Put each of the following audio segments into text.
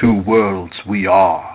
two worlds we are.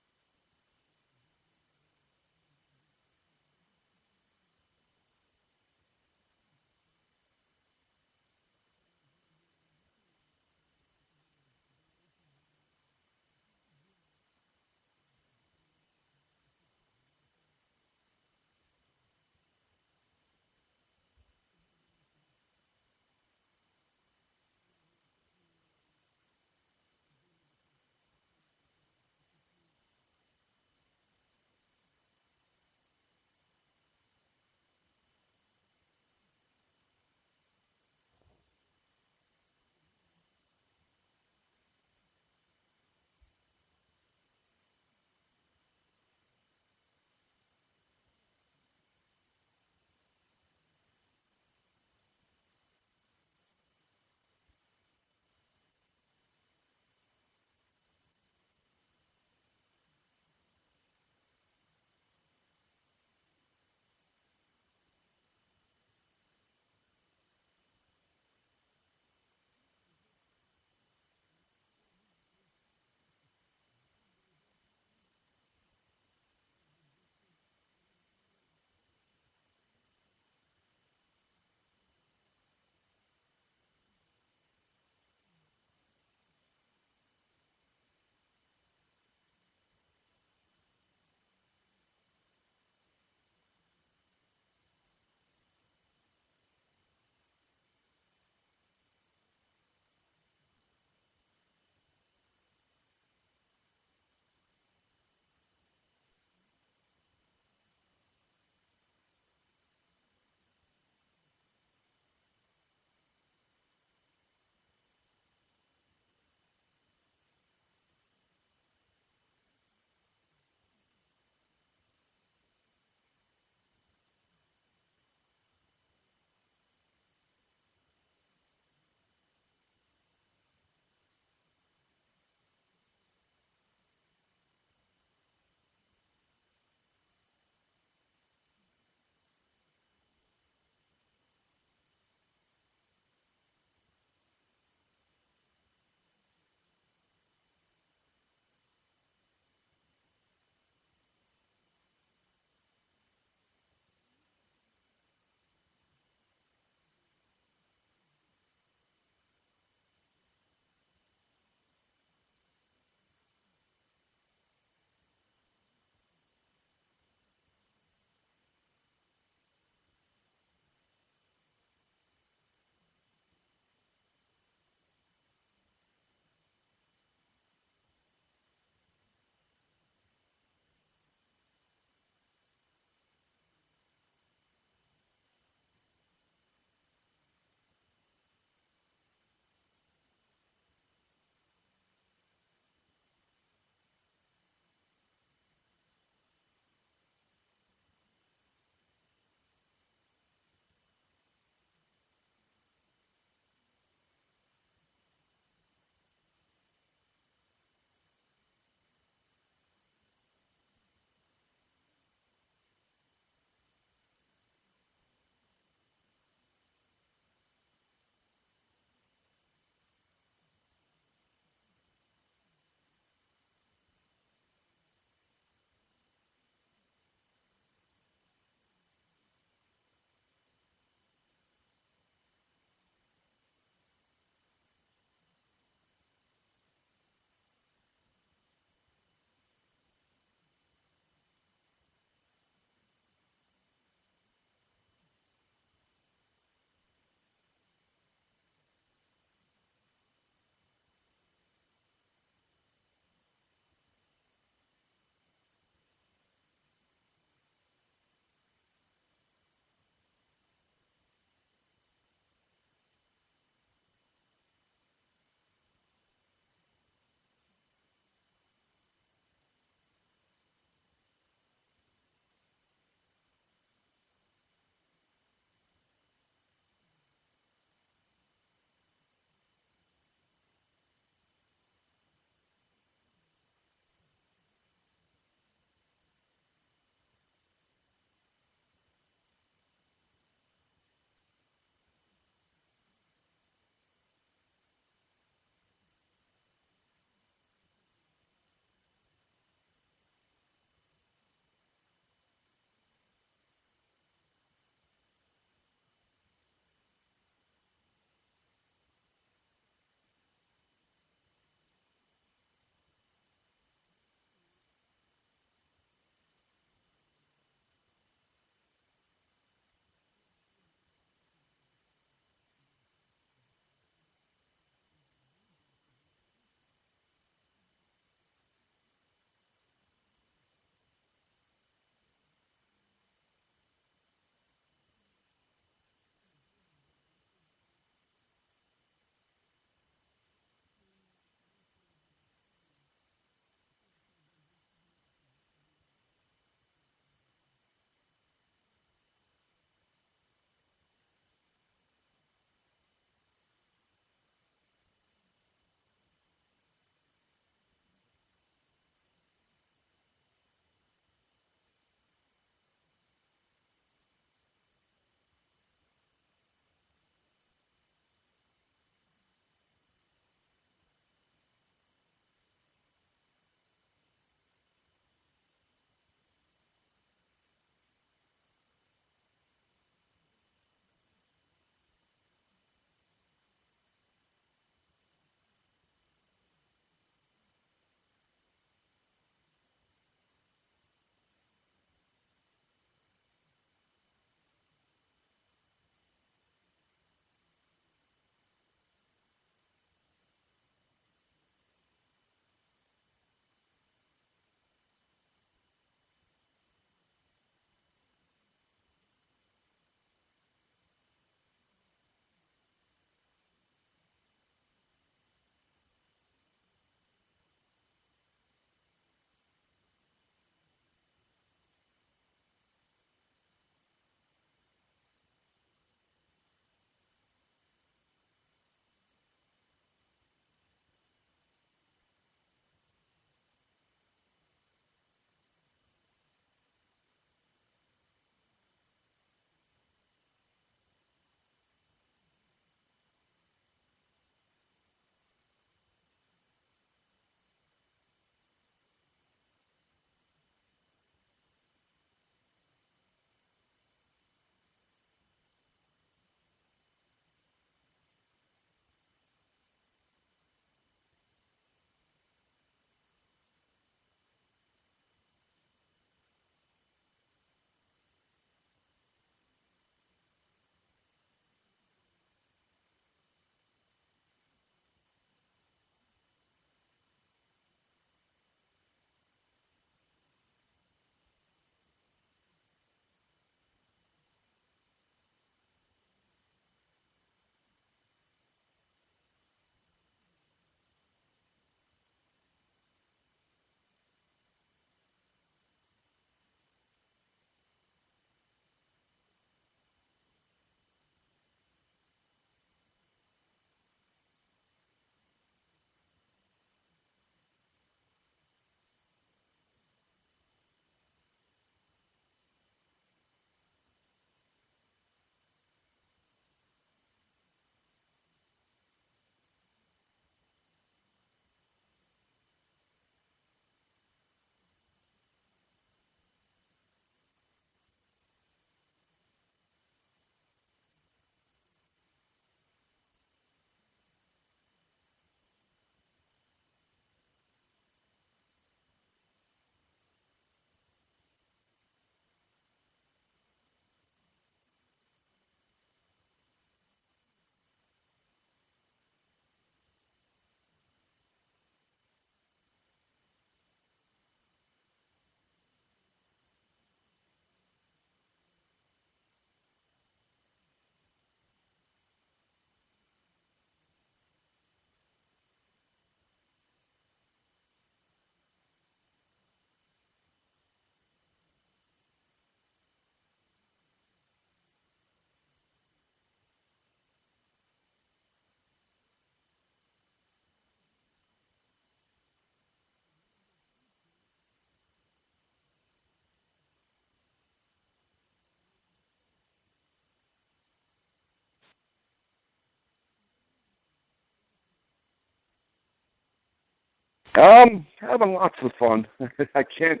Having lots of fun. I can't.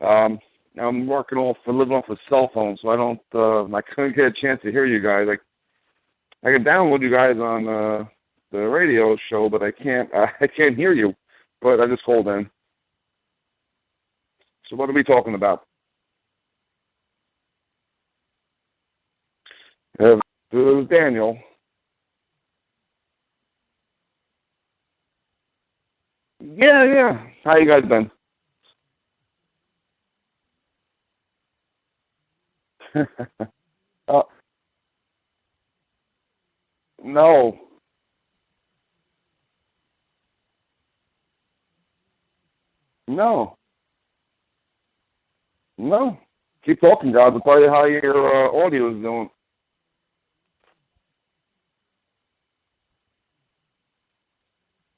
Um, I'm working off, living off a cell phone, so I don't. I couldn't get a chance to hear you guys. I can download you guys on the radio show, but I can't. I can't hear you. But I just called in. So what are we talking about? It was Daniel. Yeah, yeah. How you guys been? uh, no, no, no. Keep talking, guys. I'll tell you how your audio is doing.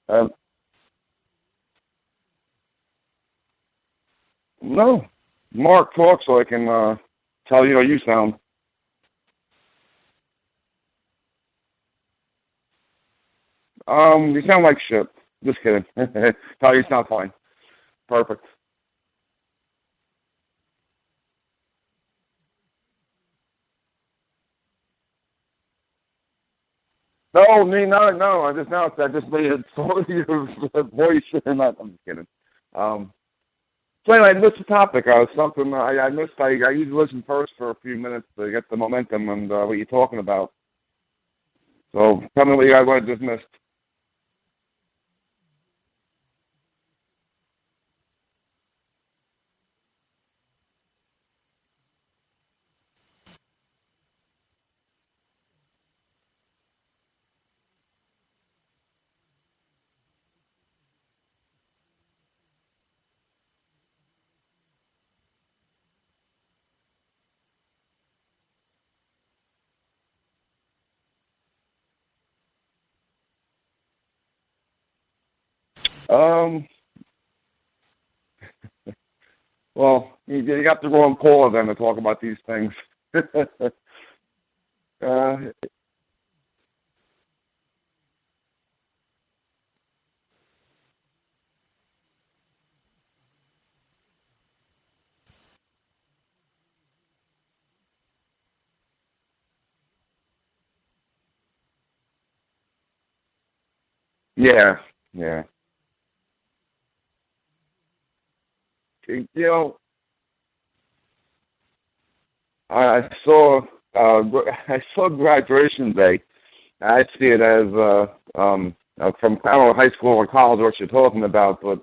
Um, no. Mark, talk so I can tell you how you sound. You sound like shit. Just kidding. Tell you sound fine. Perfect. No, me, no, no. I just now I just made it saw your voice, and I'm just kidding. Um, so anyway, I missed the topic. I was something I missed. I usually listen first for a few minutes to get the momentum and what you're talking about. So tell me what you guys want to just missed. Um, well, you got the wrong caller then to talk about these things. uh, yeah, yeah. You know, I saw I saw graduation day. I see it as from I don't know high school or college what you're talking about, but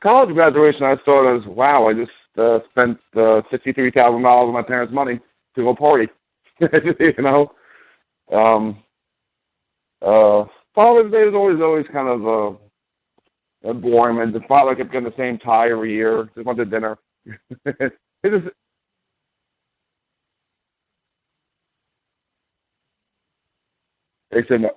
college graduation I saw it as wow. I just spent $63,000 of my parents' money to go party. you know, um, uh, Father's Day is always kind of boring, and the father kept getting the same tie every year. Just went to dinner. it is, they said no.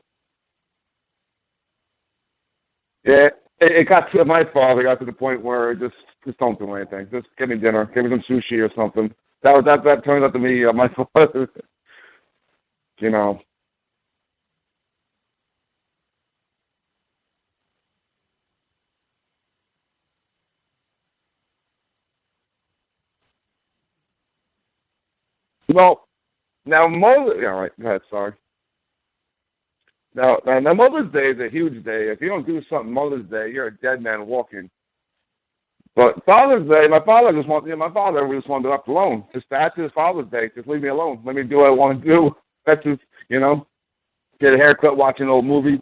Yeah, it got to my father got to the point where just don't do anything. Just give me dinner, give me some sushi or something. That turns out to be my father. You know, well now Mother. Yeah, all right. Go ahead. Sorry. Now Mother's Day is a huge day. If you don't do something Mother's Day, you're a dead man walking. But Father's Day, my father just wanted, my father just wanted it left alone. Just that's his Father's Day. Just leave me alone. Let me do what I want to do. That's just, get a haircut, watch an old movie.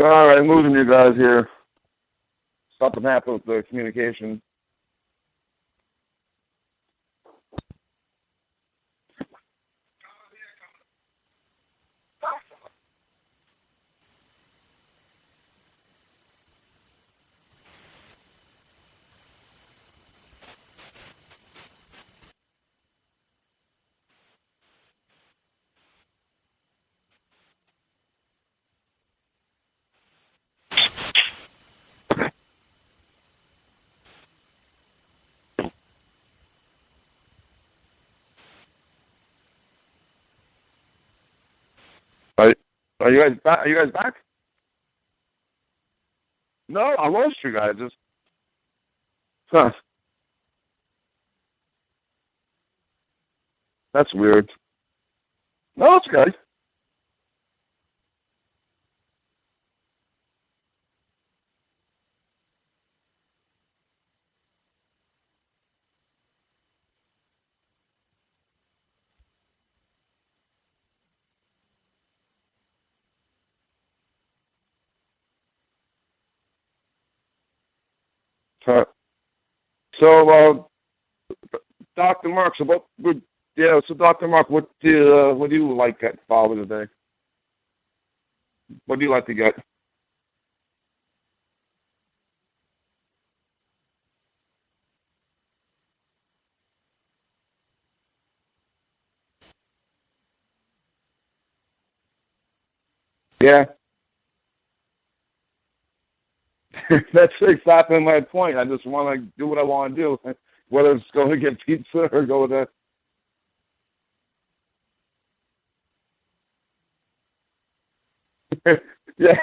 All right, I'm losing you guys here. Something happened with the communication. Are you guys back? Are you guys back? No, I lost you guys. Just, huh? That's weird. No, it's good. Huh. So, Dr. Mark, so what would, yeah, so Dr. Mark, what do you like at Father's Day? What do you like to get? Yeah, that's exactly my point. I just want to do what I want to do, whether it's go to get pizza or go to. Yeah,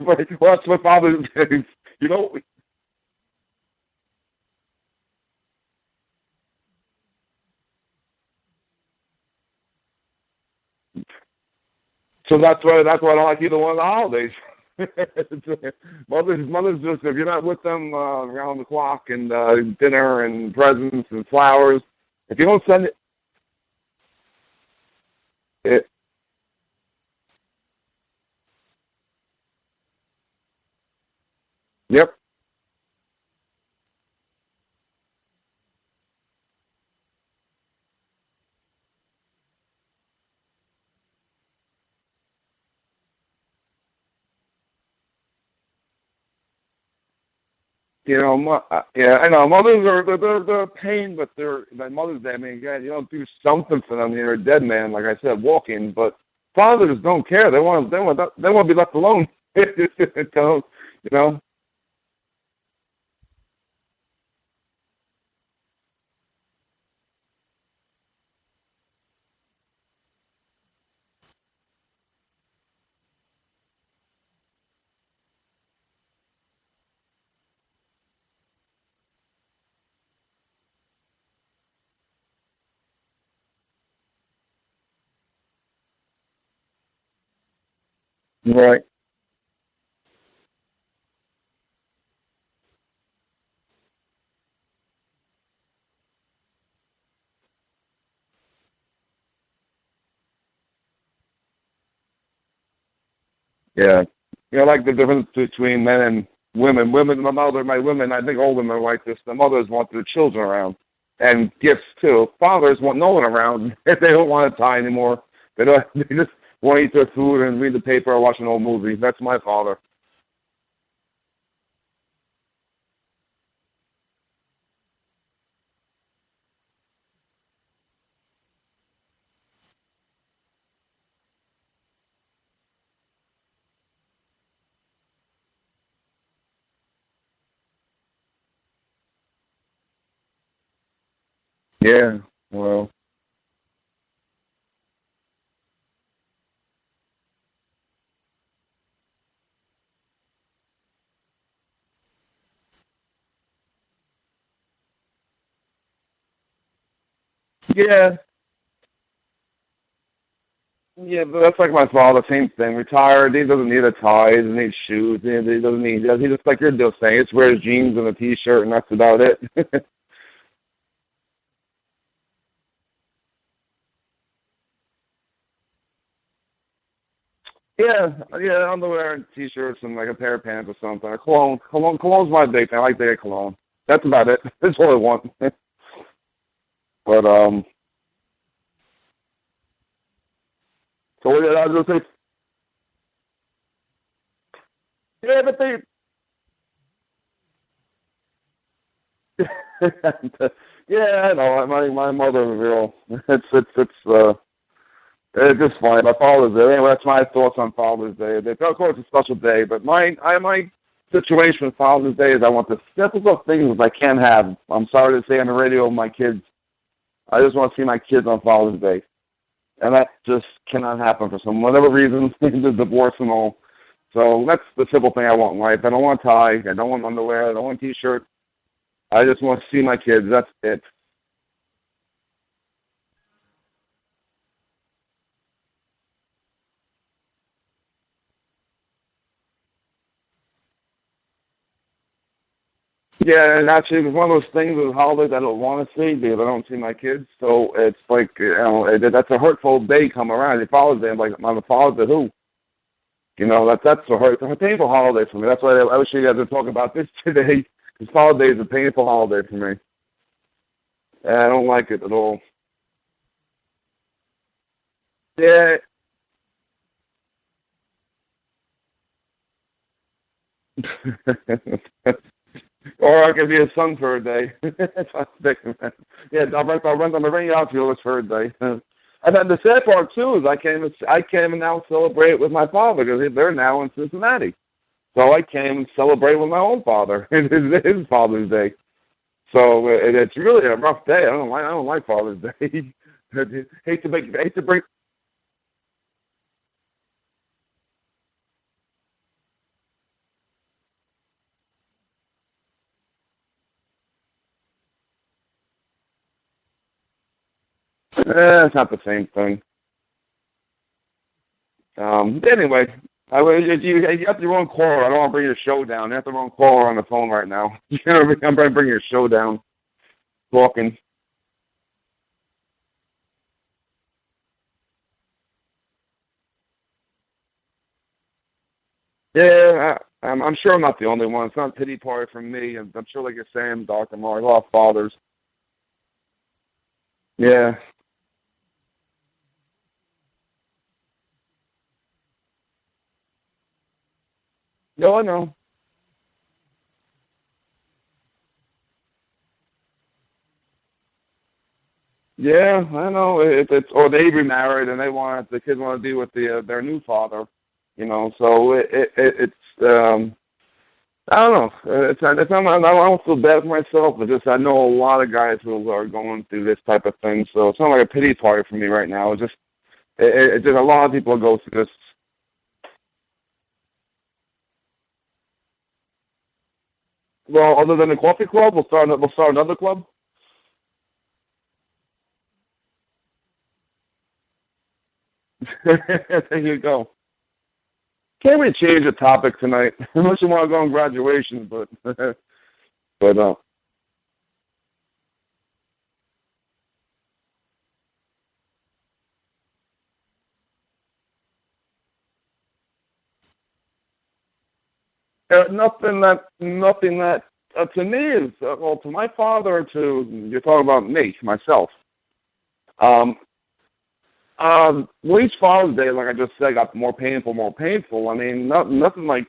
well, that's what Father's Day is. You know, so that's why I don't like either one of the holidays. Mother's just, if you're not with them around the clock and dinner and presents and flowers, if you don't send it, yep, yeah, I know mothers are they're a pain, but they're like Mother's Day. I mean, God, you don't do something for them. You're a dead man, like I said, walking. But fathers don't care. They want to be left alone. So, you know, right? Yeah, like the difference between men and women. My women, I think all women are like this. The mothers want their children around and gifts too. Fathers want no one around. They don't want to tie anymore. They don't. They just want to eat their food and read the paper or watch an old movie. That's my father. Yeah. Well. Yeah. Yeah, but that's like my father. Same thing. Retired. He doesn't need a tie. He doesn't need shoes. He doesn't need. He just like you're just saying. He just wears jeans and a t-shirt, and that's about it. Yeah, underwear and t-shirts and like a pair of pants or something. A cologne's my big thing. I like to get cologne. That's about it. That's all I want. But so yeah, I was gonna say, yeah, but they, yeah, I know. My mother was real. It's just funny. My Father's Day. Anyway, that's my thoughts on Father's Day. Of course, it's a special day, but my situation with Father's Day is I want the simplest things I can have. I'm sorry to say on the radio, my kids. I just want to see my kids on Father's Day. and that just cannot happen for some whatever reason, the divorce and all. So that's the simple thing I want in life. I don't want a tie. I don't want underwear. I don't want a T-shirt. I just want to see my kids. That's it. Yeah, and actually, it's one of those things with holidays I don't want to see because I don't see my kids. So it's like, that's a hurtful day come around. It's Father's Day. I'm like, I'm a father to who? That's a painful holiday for me. That's why I wish you guys would talk about this today. Because Father's Day is a painful holiday for me. And I don't like it at all. Yeah. Or I could be a son for a day. Yeah, I'll rent on the ring outfield for a day. And then the sad part too is I came and now celebrate with my father because they're now in Cincinnati. So I came and celebrate with my own father. His Father's Day. So it's really a rough day. I don't like Father's Day. hate to bring. It's not the same thing. Anyway, you have the wrong caller. I don't want to bring your show down. You have the wrong caller on the phone right now. I'm trying to bring your show down. Talking. Yeah, I'm sure I'm not the only one. It's not a pity party from me. I'm sure, like you're saying, Dr. Marc, a lot of fathers. Yeah. No, I know. Yeah, I know. It's or they remarried and the kids want to be with their new father. So it's I don't know. I don't feel bad for myself, but just I know a lot of guys who are going through this type of thing. So it's not like a pity party for me right now. It's just a lot of people go through this. Well, other than the coffee club, we'll start another club. There you go. Can't we change the topic tonight? Unless you want to go on graduation, but but nothing that to me is well to my father to you're talking about me myself. Um, well, each Father's Day, like I just said, got more painful, more painful. I mean, nothing like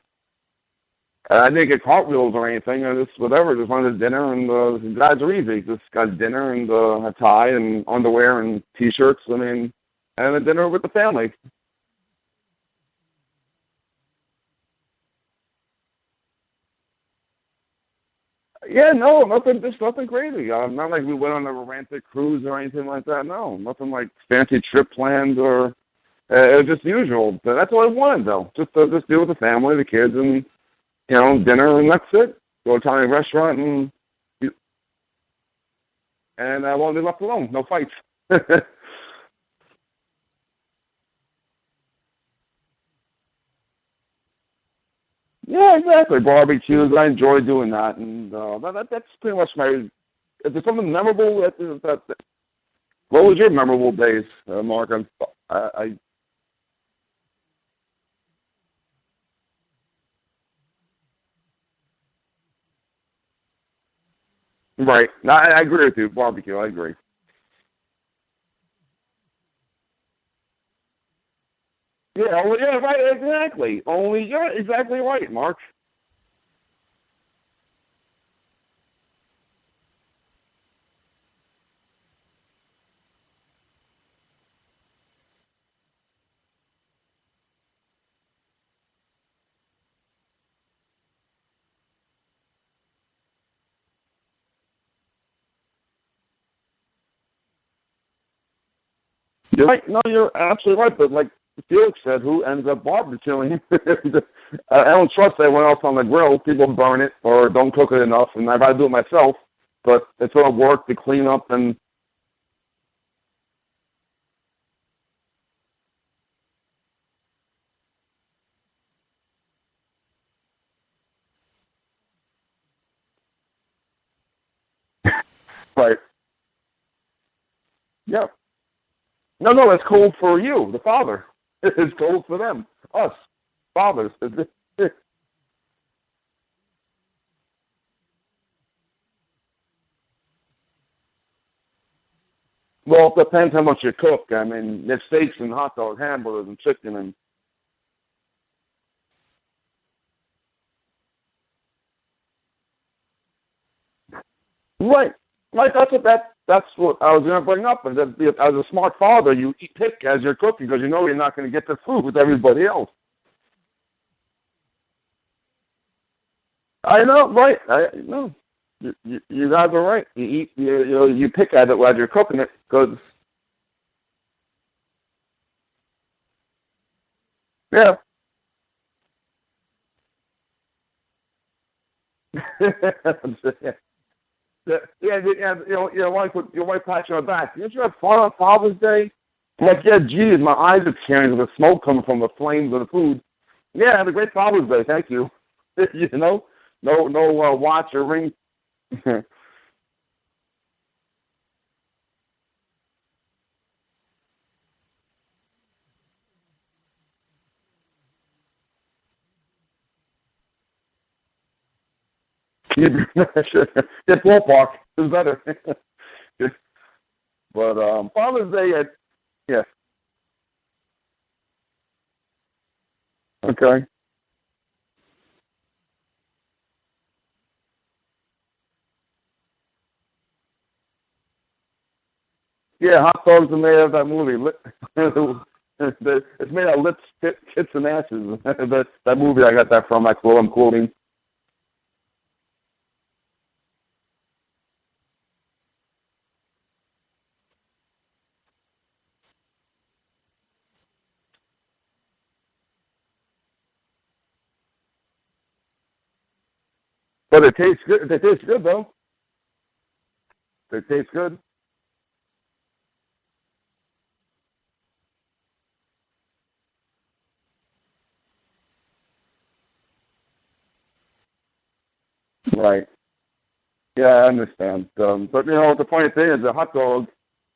I didn't get cartwheels or anything. I just whatever, just wanted dinner and the guys are easy. Just got dinner and a tie and underwear and T-shirts. I mean, and a dinner with the family. Yeah, no, nothing, just nothing crazy. Not like we went on a romantic cruise or anything like that. No, nothing like fancy trip planned or it was just usual. But that's all I wanted though. Just deal with the family, the kids, and dinner, and that's it. Go to a Italian restaurant and I won't be left alone. No fights. Yeah, exactly. Barbecues. I enjoy doing that, and that's pretty much my. Is there something memorable? What was your memorable days, Mark? Right. No, I agree with you. Barbecue. I agree. Yeah. Yeah. Right. Exactly. Only you're exactly right, Mark. You're right. No, you're absolutely right. But like Felix said, who ends up barbecuing? I don't trust anyone else on the grill. People burn it or don't cook it enough, and I've got to do it myself. But it's all work to clean up and. Right. Yeah. No, that's cool for you, the father. It's cool for them, us, fathers. Well, it depends how much you cook. I mean, there's steaks and hot dogs, hamburgers and chicken and. Right. Right. That's what I was going to bring up. And that as a smart father, you pick as you're cooking because you know you're not going to get the food with everybody else. I know, right? I know. You guys are right. You eat, you pick at it while you're cooking it because, yeah. Your wife pats you on the back. Didn't you have fun on Father's Day? I'm like, yeah, geez, my eyes are tearing with the smoke coming from the flames of the food. Yeah, I had a great Father's Day, thank you. No watch or ring. Get ballpark is better. But Father's Day, yeah, okay. Yeah, hot dogs are made of that movie. It's made out of lips, tits, and asses. That movie I got that from. That's what I'm quoting. But it tastes good. It tastes good though. It tastes good. Right. Yeah, I understand. But the funny thing is, the hot dog,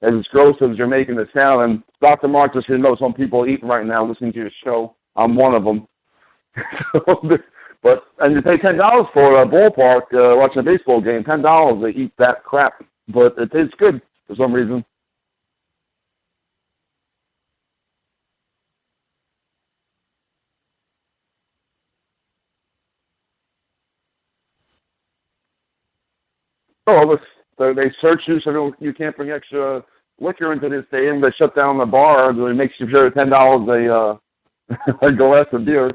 as gross as you're making it sound, and Dr. Mark just know some people eating right now listening to your show. I'm one of them. But and you pay $10 for a ballpark watching a baseball game. $10 to eat that crap, but it tastes good for some reason. Oh, look, they search you so you can't bring extra liquor into this stadium. They shut down the bar. They make sure $10 a glass of beer.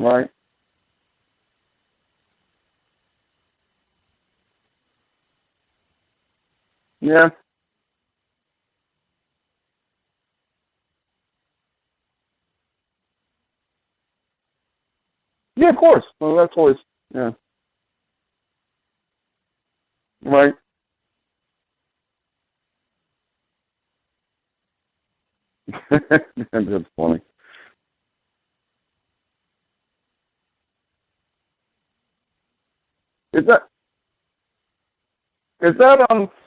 Right. Yeah. Yeah, of course. Well, that's always, yeah. Right. That's funny. Is that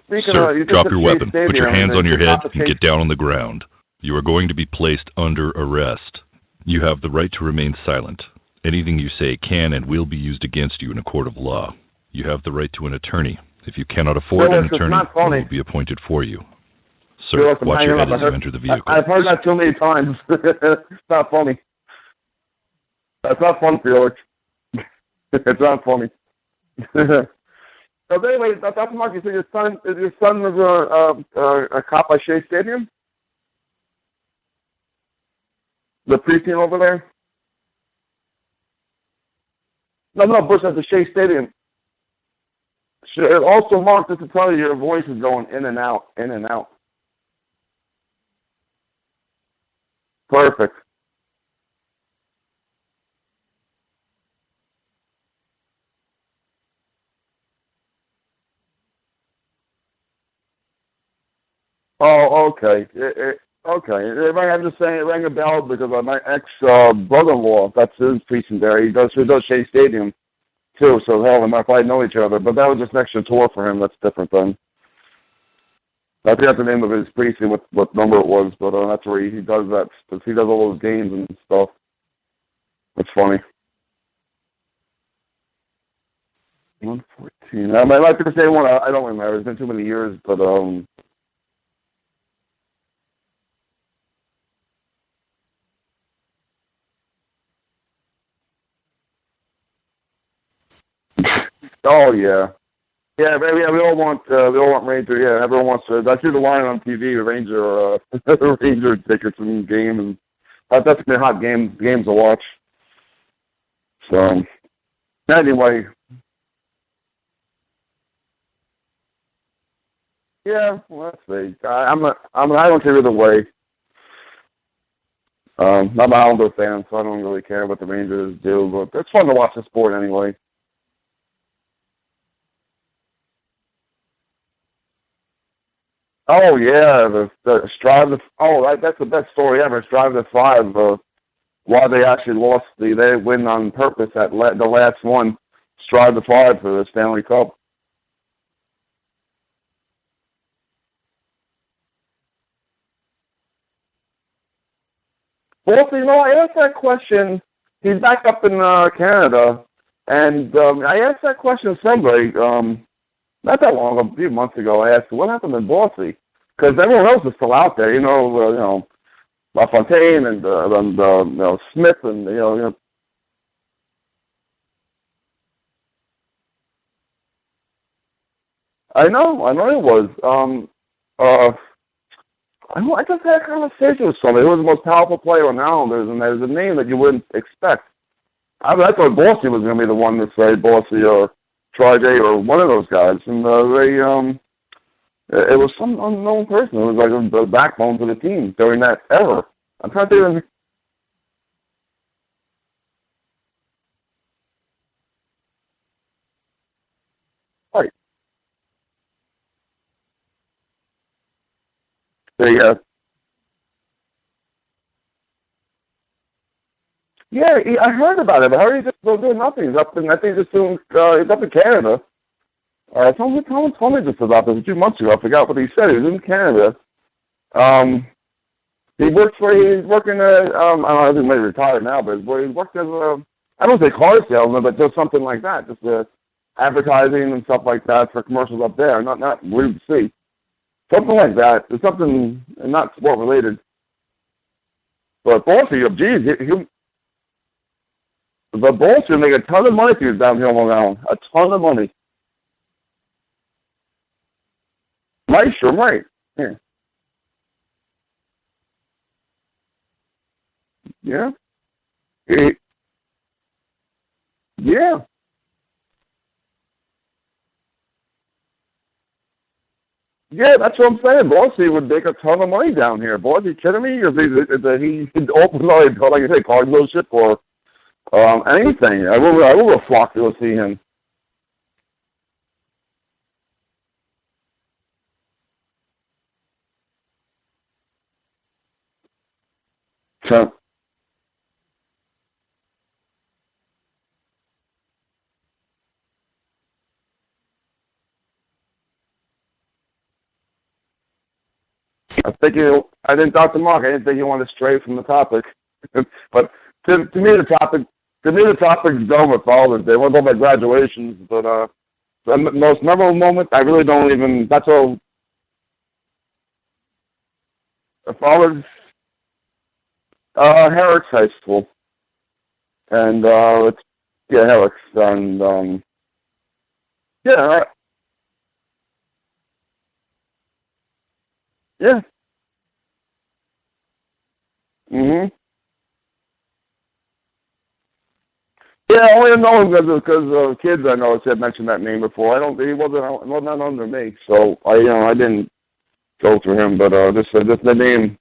speaking Sir, of you just drop said your Shea weapon. Put your Stadium hands and on your it's head not the and Shea. get down on the ground. You are going to be placed under arrest. You have the right to remain silent. Anything you say can and will be used against you in a court of law. You have the right to an attorney. If you cannot afford an Phyllis, it's attorney, not one funny. will be appointed for you. Sir, Phyllis, I'm watch your hanging head up. as you enter the vehicle. I've heard that too many times. It's not funny. That's not fun, Felix. It's not funny. So anyway, Dr. Mark, you said your son was a cop at Shea Stadium, the precinct over there. No, Bush at the Shea Stadium. Also, Mark, just to tell you, your voice is going in and out, in and out. Perfect. Oh, okay. Okay. I'm just saying it rang a bell because my ex brother-in-law, that's his precinct there. He does Shea Stadium too. So hell, we might probably know each other. But that was just an extra tour for him. That's different then. I forgot the name of his precinct, what number it was, but that's where he does that. Because he does all those games and stuff. It's funny. 114. I might be the same one. I don't remember. It's been too many years, but oh yeah, yeah. We all want Ranger. Yeah, everyone wants to. I see the line on TV, Ranger, Ranger tickets and game, and that's been hot games to watch. So anyway, yeah. Well, let's see. I don't care either way. I'm an Islander fan, so I don't really care what the Rangers do, but it's fun to watch the sport anyway. Oh yeah, the Strive to that's the best story ever. Strive to Five. Why they actually lost they win on purpose at the last one. Strive to Five for the Stanley Cup. Well, I asked that question. He's back up in Canada, and I asked that question to somebody not that long ago, a few months ago. I asked, "What happened to Bossy?" Because everyone else is still out there. LaFontaine and Smith and I know it was. I just had a conversation with somebody who was the most powerful player on the Islanders, and there's a name that you wouldn't expect. I thought Bossy was going to be the one to say Bossy or Trigay or one of those guys, and it was some unknown person who was like the backbone for the team during that era. I'm trying to think. Right. I heard about it, but I heard he's just doing nothing. He's up in, I think he's up in Canada. Someone told me just about this a few months ago. I forgot what he said. He was in Canada. Um, he's working at, I don't know if he may retire now, but he worked as I don't say car salesman, but just something like that. Just advertising and stuff like that for commercials up there. Not weird to see. Something like that. It's something not sport related. But Bossy, the Bulls should make a ton of money if he was down here on Long Island. A ton of money. Right, sure, right. Yeah. Yeah. Eh, yeah. Yeah, that's what I'm saying. Bossy would make a ton of money down here. Boy, are you kidding me? If he open like you say, car dealership or anything. I will flock to go see him. So I didn't talk to Marc. I didn't think he wanted to stray from the topic. But to me, the topic is done with Father's Day. What about my graduations? But the most memorable moment, I really don't even. That's all. Father's Herrick's High School, and it's Herrick's, and yeah, yeah. Mhm. Yeah, I only know him because kids I know had mentioned that name before. I don't. He wasn't under me, so I didn't go through him. But just the name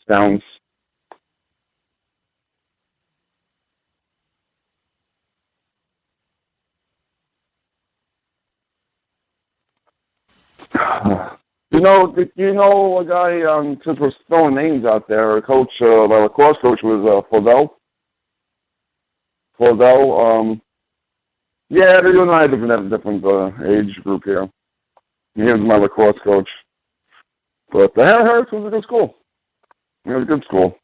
sounds. Do you know a guy? Since we're throwing names out there, a coach, the lacrosse coach was Flavel. Flavel. Yeah, they're doing a different age group here. He was my lacrosse coach, but the Harris was a good school. It was a good school.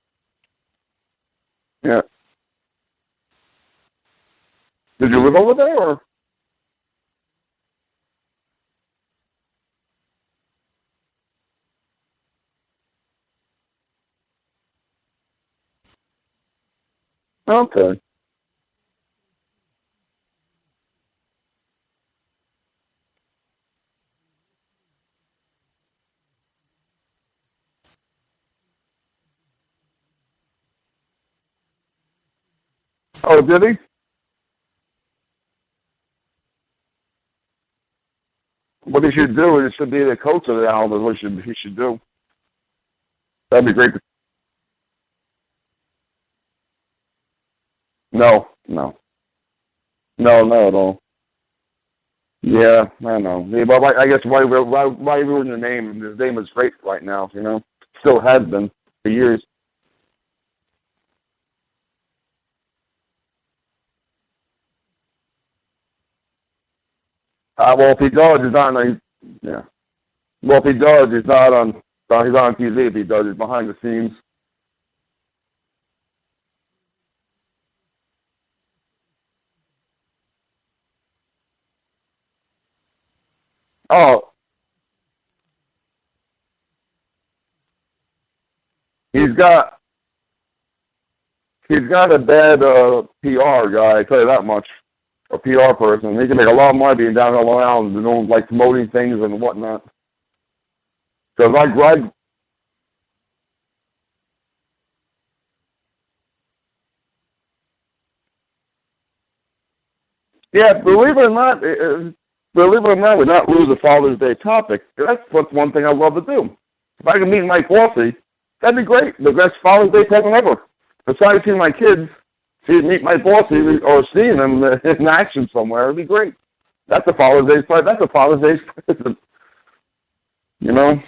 Yeah. Did you live over there, or? Okay. Oh, did he? What he should do is should be the coach of the Islanders. What he should do? That'd be great. No, no, no, not at all. Yeah, I know. Yeah, but I guess why ruin your name? His name is great right now. Still has been for years. Well, if he does, he's not. Yeah. Well, if he does, he's not on. He's on TV. If he does, he's behind the scenes. Oh, he's got he's got a bad PR guy. I tell you that much. A PR person. He can make a lot of money being down on Long Island, like promoting things and whatnot. Because yeah, believe it or not, we not lose the Father's Day topic. That's what's one thing I love to do. If I can meet Mike Bossy, that'd be great. The best Father's Day present ever. Besides seeing my kids, meet Mike Bossy or seeing them in action somewhere, it'd be great. That's a Father's Day present. That's a Father's Day present. You know?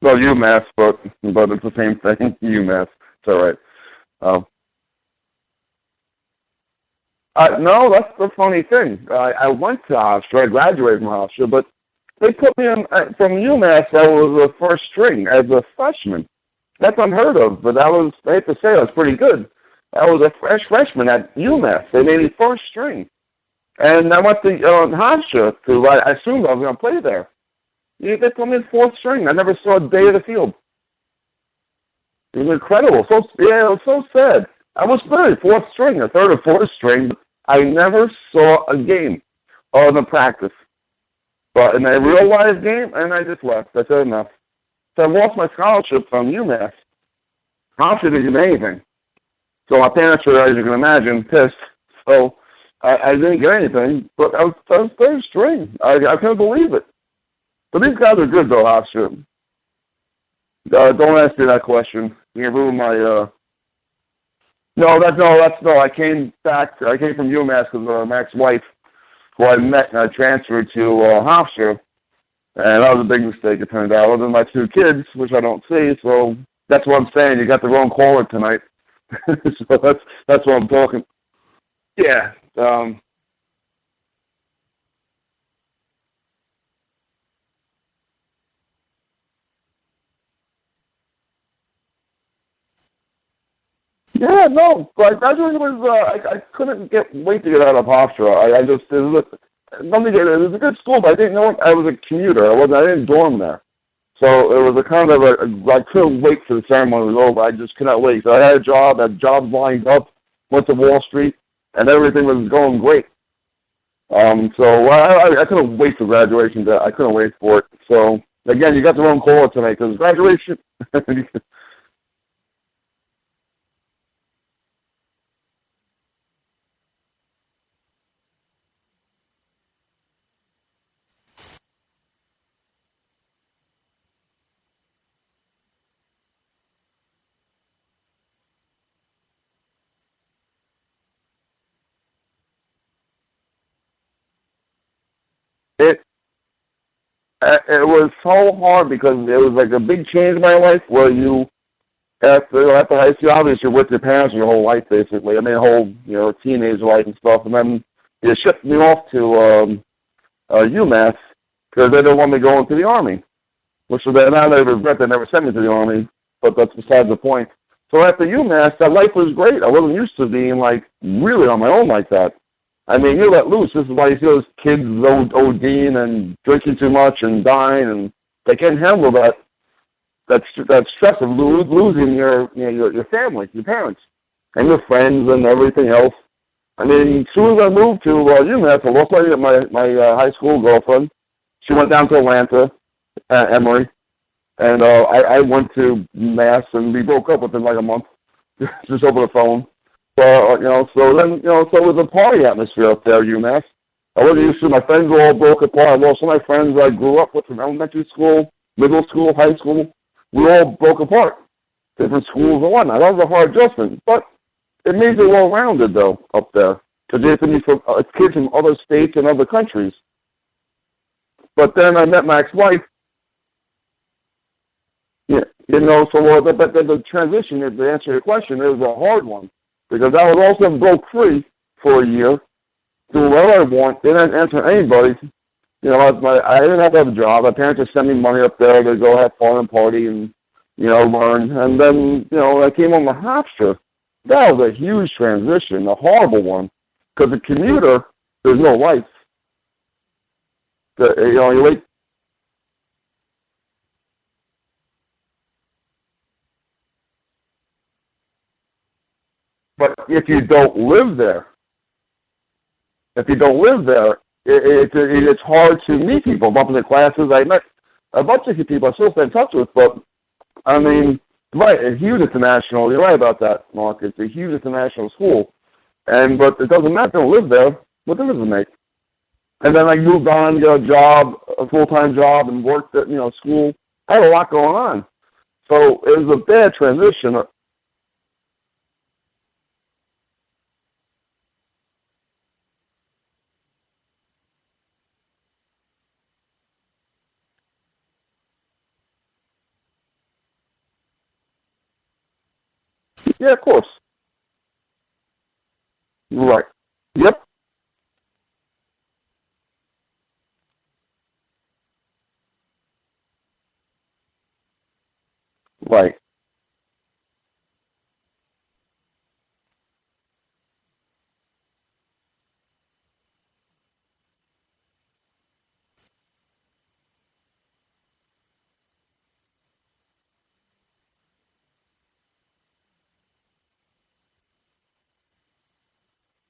Well, UMass, but it's the same thing. UMass. It's all right. Um, no, that's the funny thing. I went to Hofstra. I graduated from Hofstra, but they put me in from UMass. I was a first string as a freshman. That's unheard of, but I hate to say, I was pretty good. I was a freshman at UMass. They made me first string. And I went to Hofstra, I assumed I was going to play there. They put me in fourth string. I never saw a day of the field. It was incredible. It was so sad. I was third, fourth string, a third or fourth string. I never saw a game other than practice. But in a real life game, and I just left. I said enough. So I lost my scholarship from UMass. Hofstra didn't do anything. So my parents were, as you can imagine, pissed. So I didn't get anything, but I was third string. I couldn't believe it. But these guys are good, though, Hofstra. Don't ask me that question. You ruin my. No. I came from UMass because Mac's wife, who I met, and I transferred to Hofstra, and that was a big mistake. It turned out. Other than my two kids, which I don't see, so that's what I'm saying. You got the wrong caller tonight. So that's what I'm talking. Yeah. Yeah, no, but graduation was, I couldn't wait to get out of Hofstra. I just, it was a good school, but I didn't know, I was a commuter. I didn't dorm there. So it was a kind of I couldn't wait for the ceremony was over. I just could not wait. So I had a job, had jobs lined up, went to Wall Street, and everything was going great. So I couldn't wait for graduation day. I couldn't wait for it. So again, you got the wrong caller tonight because graduation. it it was so hard because it was like a big change in my life where you after high school, obviously you're with your parents your whole life basically. I mean, whole teenage life and stuff, and then you shipped me off to UMass because they didn't want me going to the army, which was and I regret they never sent me to the army, but that's besides the point. So after UMass, that life was great. I wasn't used to being like really on my own like that. I mean, you let loose. This is why you see those kids ODing and drinking too much and dying, and they can't handle that stress of losing your family, your parents, and your friends and everything else. I mean, as soon as I moved to UMass, I lost my high school girlfriend. She went down to Atlanta, Emory, and I went to Mass, and we broke up within like a month, just over the phone. So then, so it was a party atmosphere up there at UMass. I wasn't used to. My friends all broke apart. I lost all my friends I grew up with from elementary school, middle school, high school. We all broke apart, different schools and whatnot. That was a hard adjustment, but it made it well-rounded, though, up there. Because you have to meet kids from other states and other countries. But then I met my ex-wife. Yeah, so the transition, to answer your question, it was a hard one. Because I was also broke free for a year, doing whatever I want, didn't answer anybody. I didn't have to have a job. My parents just sent me money up there to go have fun and party and, learn. And then, I came on the Hofstra. That was a huge transition, a horrible one. Because a commuter, there's no life. You wait. But if you don't live there, it's hard to meet people. Bump into classes. I met a bunch of people I still stay in touch with, but I mean, right, a huge international. You're right about that, Mark. It's a huge international school, but it doesn't matter. Don't live there. What difference does it make? And then I moved on, got a job, a full-time job, and worked at school. I had a lot going on, so it was a bad transition. Yeah, of course. Right. Yep. Right.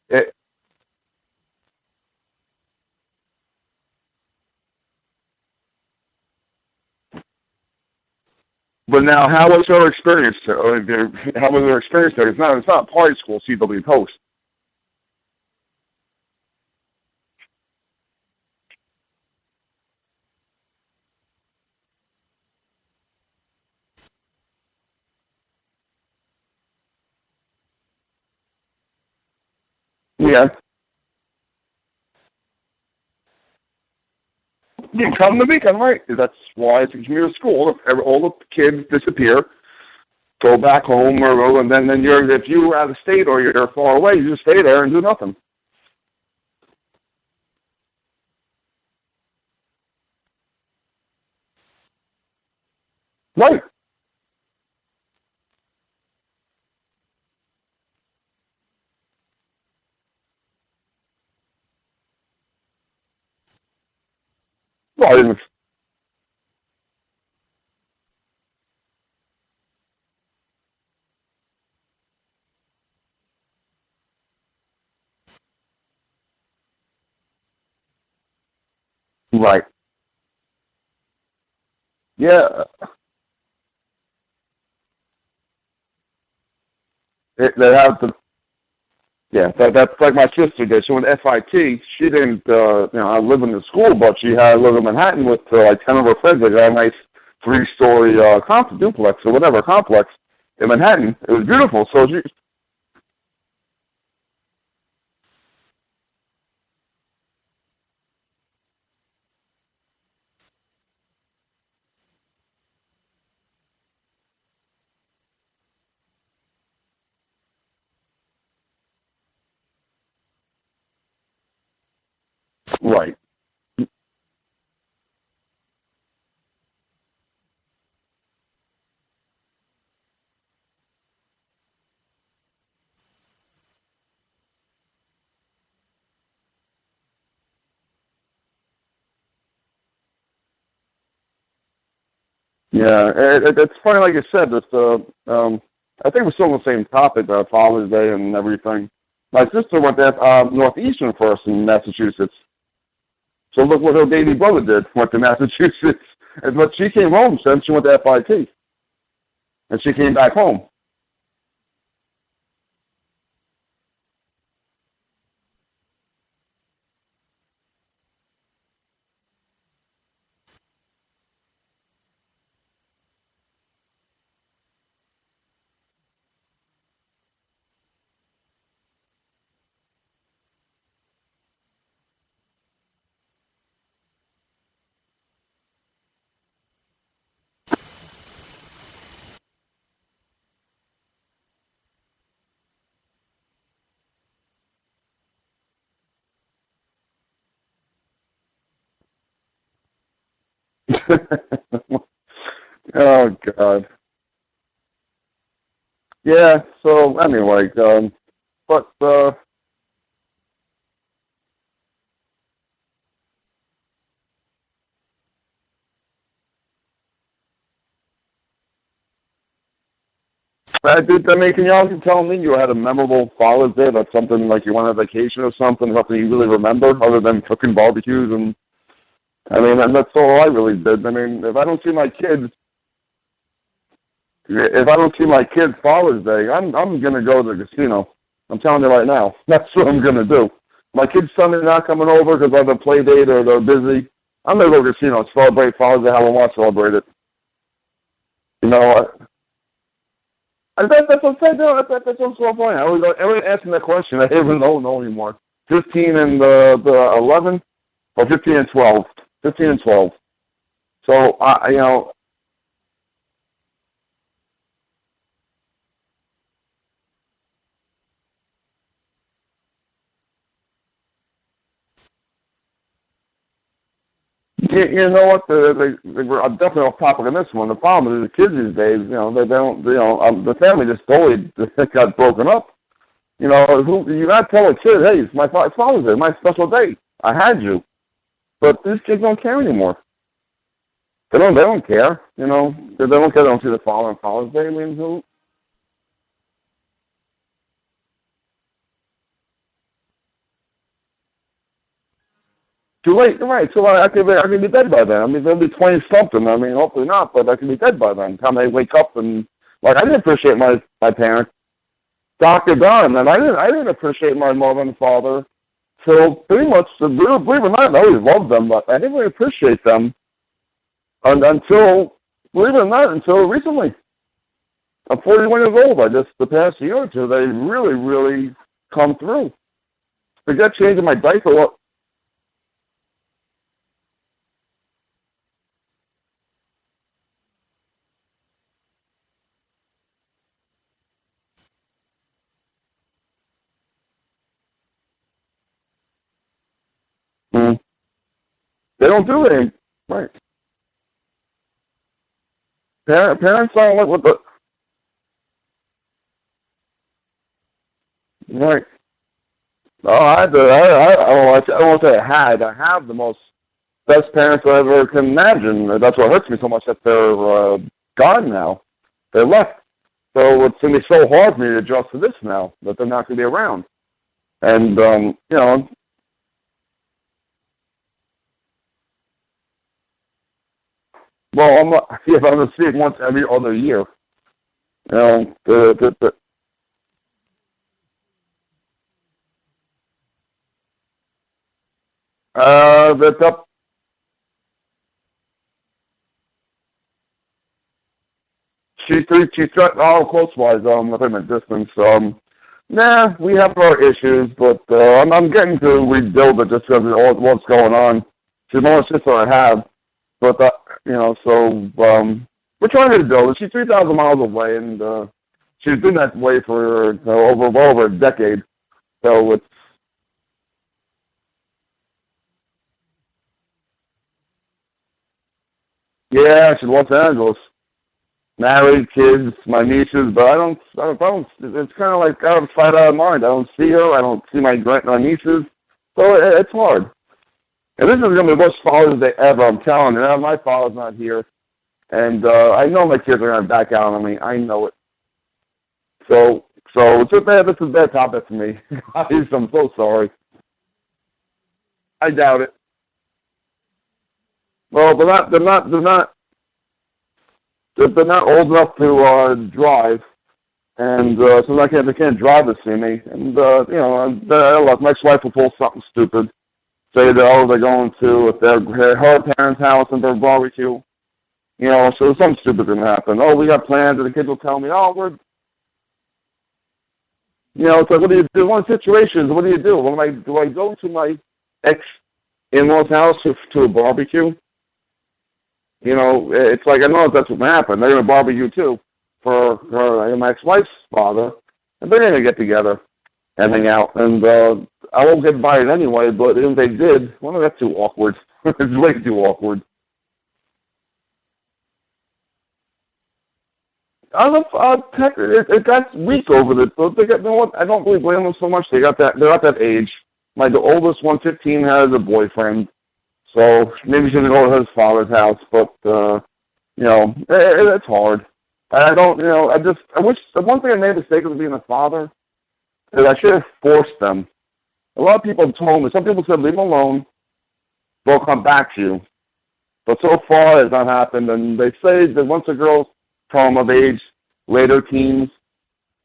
It, but now, how was your experience? How was your experience there? It's not a party school, CW Post. Yeah. You come the weekend, right? That's why it's a community school. If all the kids disappear, go back home, and then if you're out of state or you're far away, you just stay there and do nothing. Right. Well, I didn't, right. Yeah, they have to. Yeah, that's like my sister did. She went to FIT. She didn't, live in the school, but she had lived in Manhattan with like 10 of her friends. They got a nice three-story duplex or whatever complex in Manhattan. It was beautiful. So she, right. Yeah, it's funny, like you said. This, I think we're still on the same topic about Father's Day and everything. My sister went to Northeastern first in Massachusetts. So look what her baby brother did. Went to Massachusetts, but she came home since she went to FIT, and she came back home. Oh God. Yeah. So anyway, but I mean, can you also tell me you had a memorable Father's Day? That's something like you went on vacation or something, something you really remember, other than cooking barbecues and. I mean, and that's all I really did. I mean, if I don't see my kids Father's Day, I'm gonna go to the casino. I'm telling you right now, that's what I'm gonna do. My kids Sunday not coming over because I have a play date or they're busy. I'm gonna go to the casino, celebrate Father's Day how I want to celebrate it. You know, that's what I'm saying. No, that's what's so funny. Everyone asking that question. I don't even know anymore. 15 and the 11, or 15 and 12. 15 and 12. So you know what? I'm definitely off topic on this one. The problem is the kids these days. They don't. The family just totally got broken up. You gotta tell a kid, hey, it's my Father's Day, my special day. I had you, but these kids don't care anymore. They don't. They don't care. They don't care. They don't see the father on Father's Day. I mean, who? Too late, right? So I could be dead by then. I mean, they'll be 20 something. I mean, hopefully not, but I could be dead by then. Time they wake up and like I didn't appreciate my parents. Dr. Dunn, and I didn't appreciate my mother and father till pretty much, believe it or not, I always loved them, but I didn't really appreciate them until, believe it or not, until recently. I'm 41 years old. The past year or two, they really, really come through. Forget changing my diaper. Mm, they don't do anything. Right. Parents don't like what the, right. Oh, I had the, I won't say I had. I have the most. best parents I ever can imagine. That's what hurts me so much, that they're gone now. They left. So it's going to be so hard for me to adjust to this now, that they're not going to be around. And, you know, well, I'm going to see it once every other year. You know, that's up. She's close-wise, within a distance. Nah, we have our issues, but I'm getting to rebuild it just because of what's going on. She's the only sister I have, but, you know, so we're trying to rebuild it. She's 3,000 miles away, and she's been that way for over a decade. So it's, yeah, she's Los Angeles. Married, kids, my nieces, but I don't, it's kind of like out of sight, out of mind. I don't see her, I don't see my nieces, so it's hard. And this is going to be the most Father's Day ever, I'm telling you. Now, my father's not here, and I know my kids are going to back out on me. I know it. So it's a bad, this is a bad topic for me. I'm so sorry. I doubt it. Well, they're not old enough to drive, and so they can't drive to see me. And you know, look, my ex-wife will pull something stupid, say that they're going to her parents' house and their barbecue. You know, so something stupid can happen. Oh, we got plans, and the kids will tell me, oh, we're, you know, it's like, what do you do? One situations, what do you do? Do I go to my ex-in-law's house to a barbecue? You know, it's like, I know that's what happened. They're going to barbecue, too, for my ex-wife's father, and they're going to get together and hang out. And I won't get invited anyway, but if they did, well, that's too awkward. It's way too awkward. It got weak over this. But you know what? I don't really blame them so much. They're at that age. The oldest one, 15, has a boyfriend. So maybe she's going to go to his father's house, but, you know, it's hard. I don't, you know, I wish, the one thing I made a mistake of being a father is I should have forced them. A lot of people told me, some people said, leave them alone, they'll come back to you. But so far it has not happened, and they say that once a girl's come of age, later teens,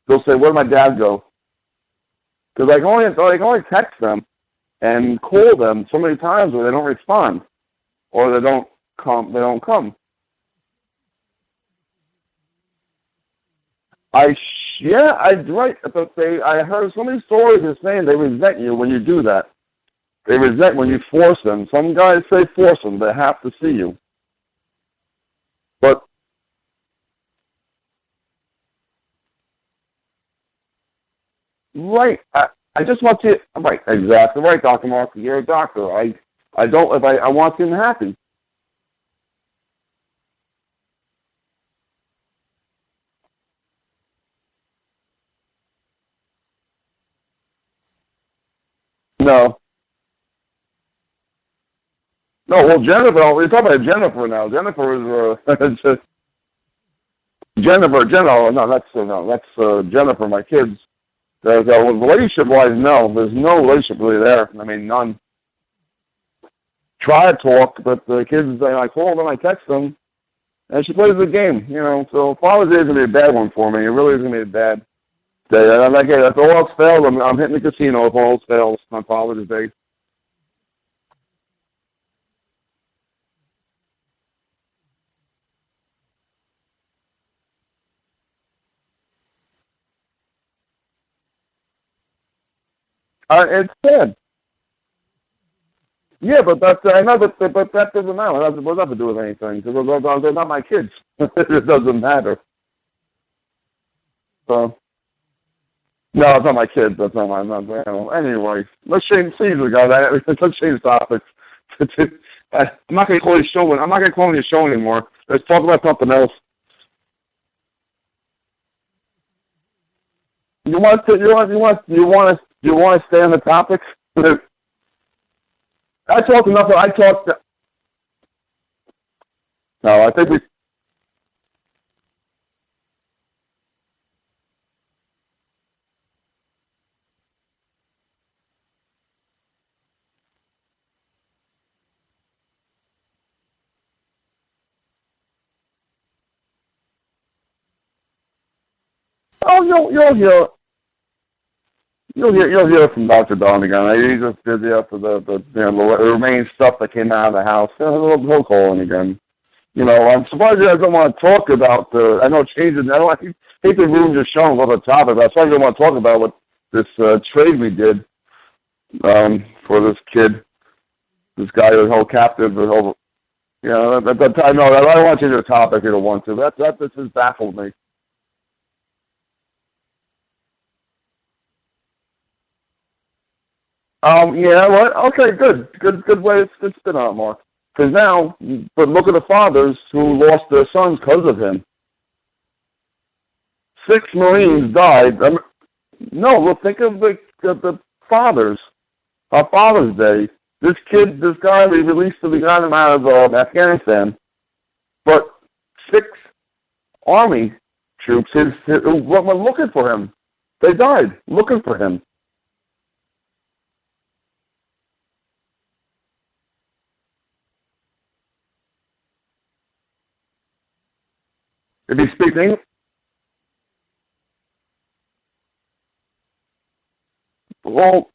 they'll say, where'd my dad go? Because I can only text them and call them so many times where they don't respond, or they don't come. Right. But I heard so many stories of saying they resent you when you do that. They resent when you force them. Some guys say force them. They have to see you. But right. I just want to, right, exactly right, Dr. Marc. You're a doctor. I want him happy. No. No, well, Jennifer, we're talking about Jennifer now. Jennifer is, that's Jennifer, my kids. Relationship-wise, no. There's no relationship really there. I mean, none. Try to talk, but the kids, I call them, I text them, and she plays the game, you know. So Father's Day is going to be a bad one for me. It really is going to be a bad day. And like, if all else fails, I'm hitting the casino if all else fails on Father's Day. It's sad. Yeah, but I know, but that doesn't matter. That has nothing to do with anything. Because they're not my kids. It doesn't matter. So, no, it's not my kids. That's not my. Not, you know. Anyway, let's change. See the guy. Let's change topics. I'm not going to call you show. I'm not going to call you show anymore. Let's talk about something else. You want to stay on the topic? I talked enough. No, I think we. Oh, you'll hear from Dr. Don again. He's just busy after the remaining stuff that came out of the house. He'll call in again. I'm surprised you guys don't want to talk about I know changes. I hate to ruin your show with other topic, but I'm surprised you don't want to talk about what this trade we did for this kid, this guy who was held captive. I know I don't want to change the topic if you don't want to. That this has baffled me. Yeah, well, okay, good way, good spin on it, Mark. Because now, but look at the fathers who lost their sons because of him. 6 Marines died. No, well, think of the fathers. On Father's Day, this guy, we got him out of Afghanistan, but 6 Army troops were looking for him. They died looking for him. If he speaks English, well,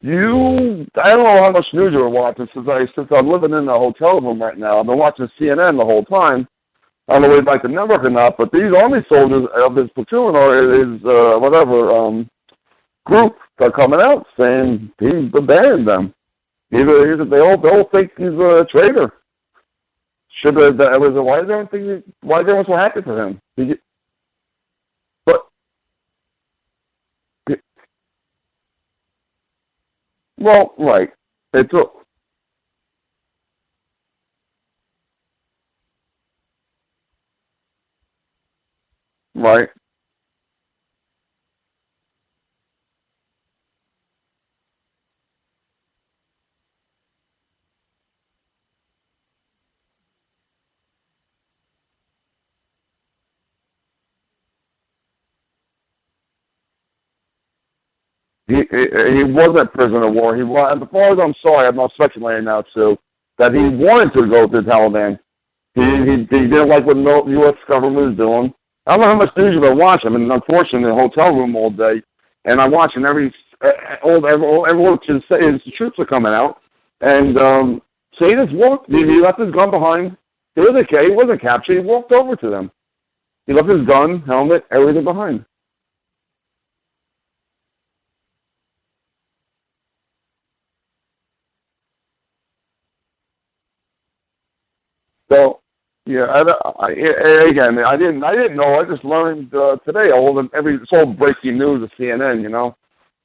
I don't know how much news you're watching since I'm living in a hotel room right now. I've been watching CNN the whole time. I don't know if you like the network or not, but these Army soldiers of his platoon or his group are coming out saying he abandoned them. They all think he's a traitor. Why is everyone so happy for him? Well, right. Right. He wasn't a prisoner of war. He was, as far as I'm sorry, I'm not speculating now too, that he wanted to go to the Taliban. He didn't like what the U.S. government was doing. I don't know how much news you've been watching. I'm unfortunately in a hotel room all day, and I'm watching everyone his troops are coming out, and so he just walked. He left his gun behind. He wasn't captured. He walked over to them. He left his gun, helmet, everything behind. So, yeah, again, I didn't know. I just learned today. It's all breaking news of CNN,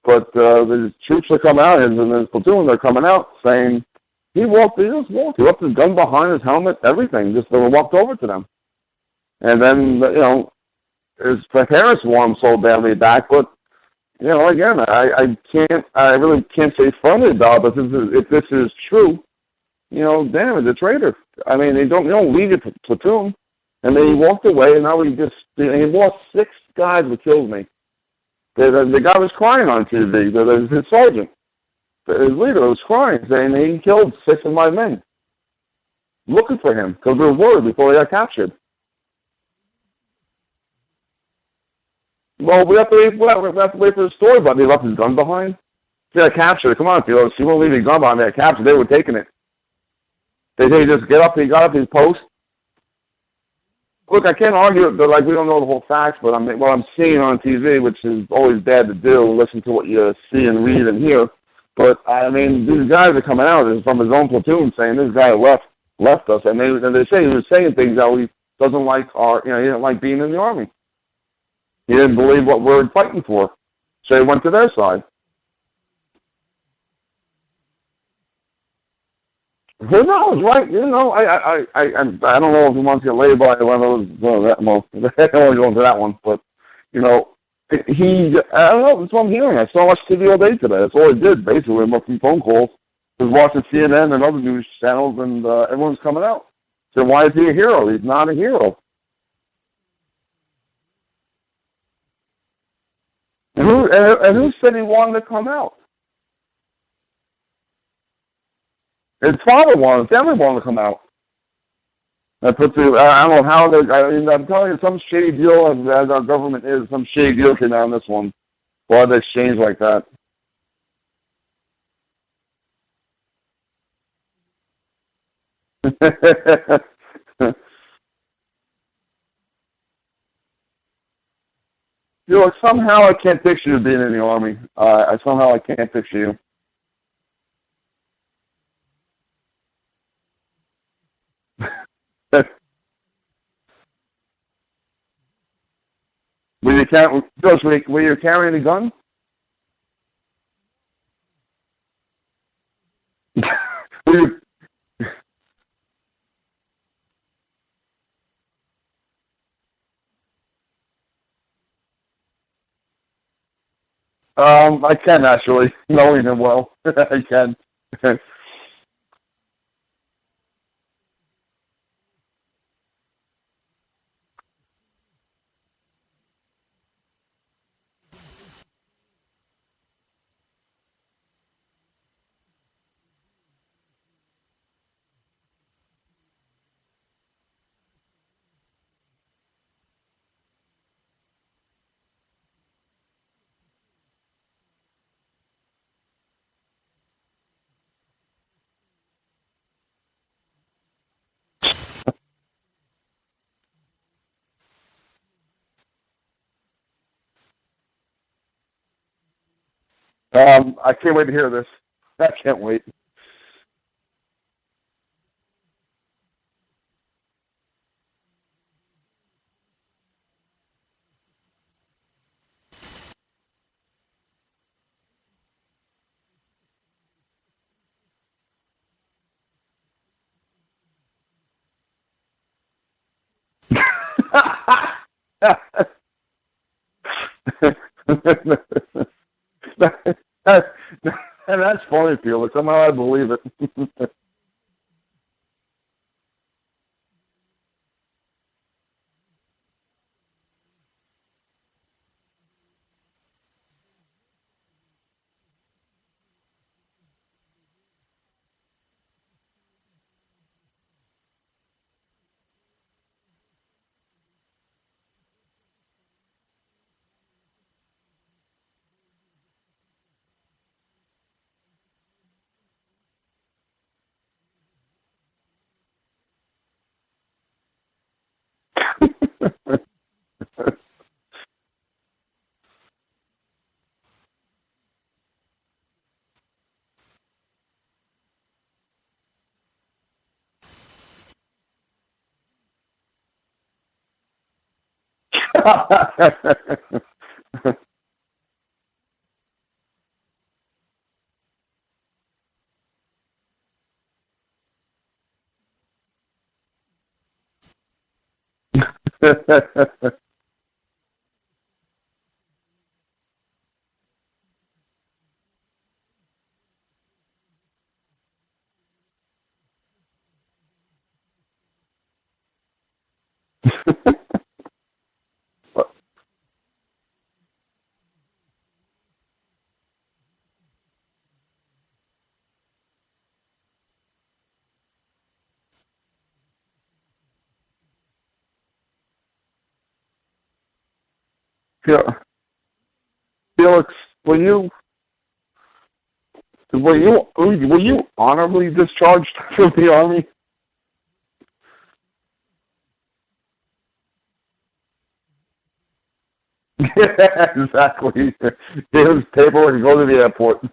But the troops are coming out, and his platoon, they're coming out saying he just walked. He left his gun behind, his helmet, everything. Just walked over to them. And then, his parents want him so badly back. But, again, I really can't say firmly about it. If this is true, damn, it's a traitor. I mean, they don't leave your platoon. And then he walked away, and now he lost 6 guys that killed me. The guy was crying on TV, his sergeant, his leader was crying, saying he killed 6 of my men. Looking for him, because they were worried before he got captured. Well, we have to wait for the story, but he left his gun behind. He got captured. Come on, Felix, you won't leave his gun behind. They got captured. They were taking it. They just he got up his post. Look, I can't argue that we don't know the whole facts, but what I'm seeing on TV, which is always bad to do, listen to what you see and read and hear. But I mean, these guys are coming out from his own platoon saying this guy left us, and they say he was saying things that he doesn't like he didn't like being in the army. He didn't believe what we're fighting for, so he went to their side. Who knows, right? I don't know if he wants to get laid by one of those. I don't want to go into that one, but I don't know. That's what I'm hearing. I saw much TV all day today. That's all I did basically. I'm from phone calls, was watching CNN and other news channels, and everyone's coming out. So why is he a hero? He's not a hero. And who said he wanted to come out? His father wanted, his family wanted to come out. I don't know how I'm telling you, some shady deal, as our government is, some shady deal came out on this one. Why they exchange like that? Somehow I can't picture you being in the Army. Somehow I can't picture you. Were you carrying a gun? Were you, I can actually, knowing him well. I can. I can't wait to hear this. I can't wait. That's funny, Felix. Somehow I believe it. Felix, were you honorably discharged from the Army? Yeah, exactly. Here's paperwork and go to the airport.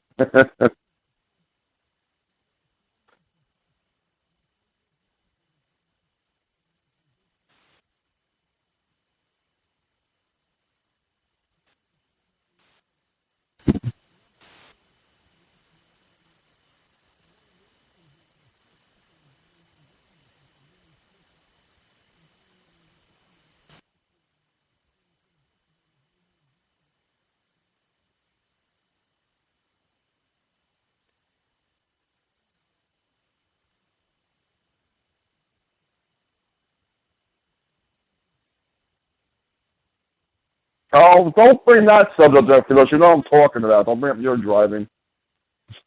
Oh, don't bring that subject up, because you know what I'm talking about. Don't bring up your driving.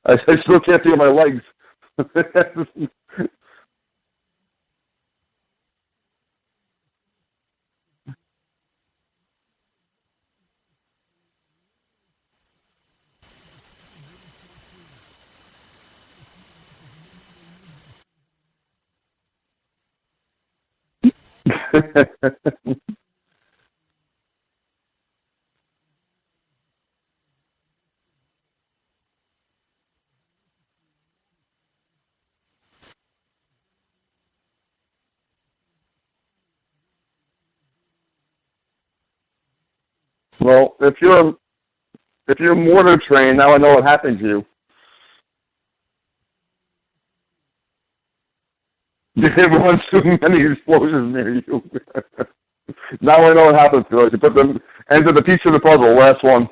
I still can't feel my legs. Well, if you're mortar trained, now I know what happened to you. Everyone's too many explosions near you. Now I know what happened to us. You put the end of the piece of the puzzle, last one.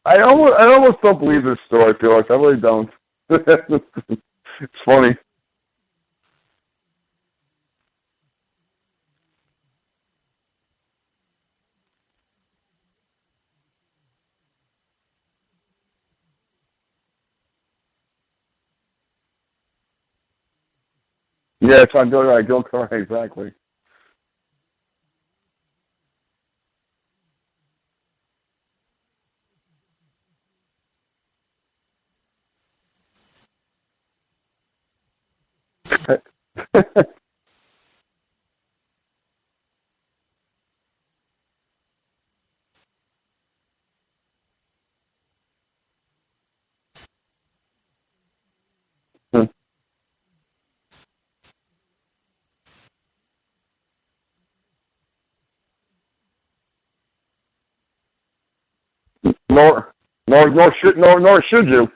I almost don't believe this story, Felix. I really don't. It's funny. Yeah, it's on Go Right, Go Correct, exactly. Nor should you.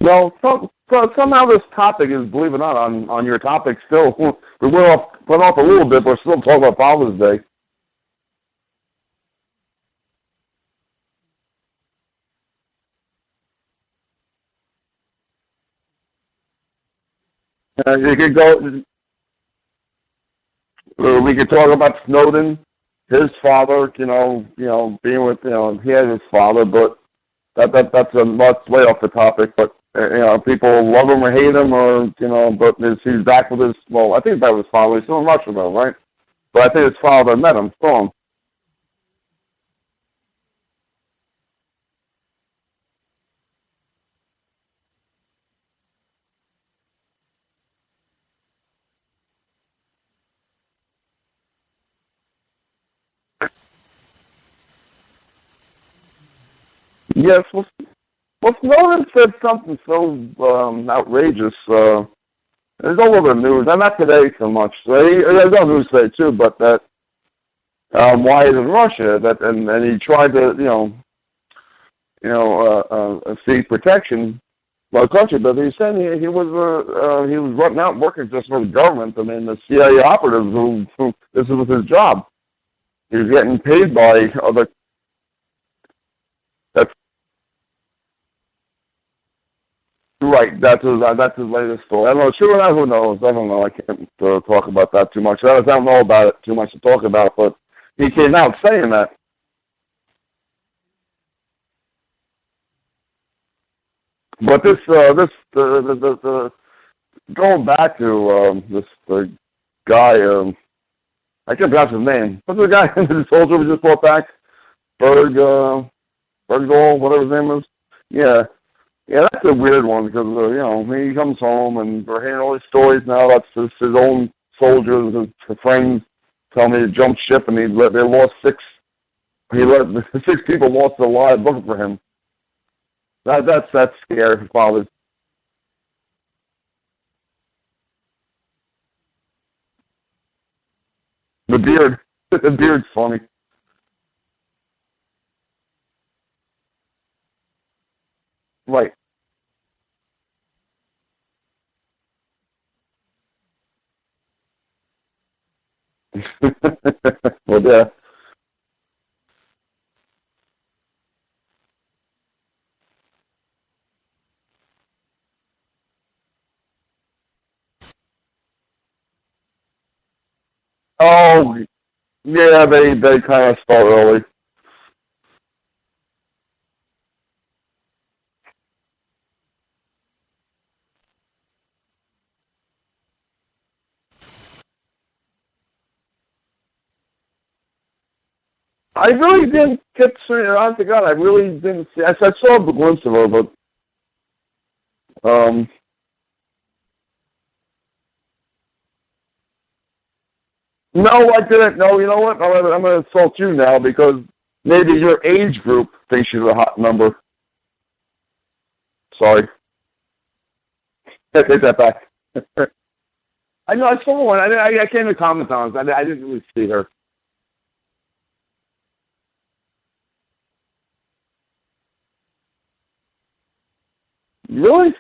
Well, somehow this topic is, believe it or not, on your topic still. We went off a little bit, but we're still talking about Father's Day. You could go. We could talk about Snowden, his father. Being with he had his father, but that's way off the topic. But people love him or hate him, or but he's back with his. Well, I think he's back with his father. He's still in Russia though, right? But I think his father met him. Saw him. Yes, well, Snowden said something so outrageous. It's all over the news, and not today so much. There's no news today too, but that why he's in Russia, and he tried to seek protection by the country, but he said he was running out working just for the government. I mean, the CIA operatives who this was his job. He was getting paid by other. That's right. That's his latest story. I don't know, true or not, who knows? I don't know. I can't talk about that too much. I don't know about it too much to talk about, but he came out saying that. But the going back to this the guy, I can't pronounce his name. What's the guy, the soldier we just brought back? Bergdahl, whatever his name is. Yeah. Yeah, that's a weird one because, he comes home and we're hearing all these stories now. That's his own soldiers, his friends tell me he jumped ship and they lost he let 6 people lost their lives looking for him. That's scary for fathers. The beard. The beard's funny. Right. Well, yeah. Oh, yeah, they kind of start early. I really didn't get to, honest to God, I really didn't see, I saw a glimpse of her, but, um, no, I didn't. No, you know what? I'm going to insult you now because maybe your age group thinks she's a hot number. Sorry. I take that back. I know, I saw one. I can't even comment on it. I didn't really see her. Really?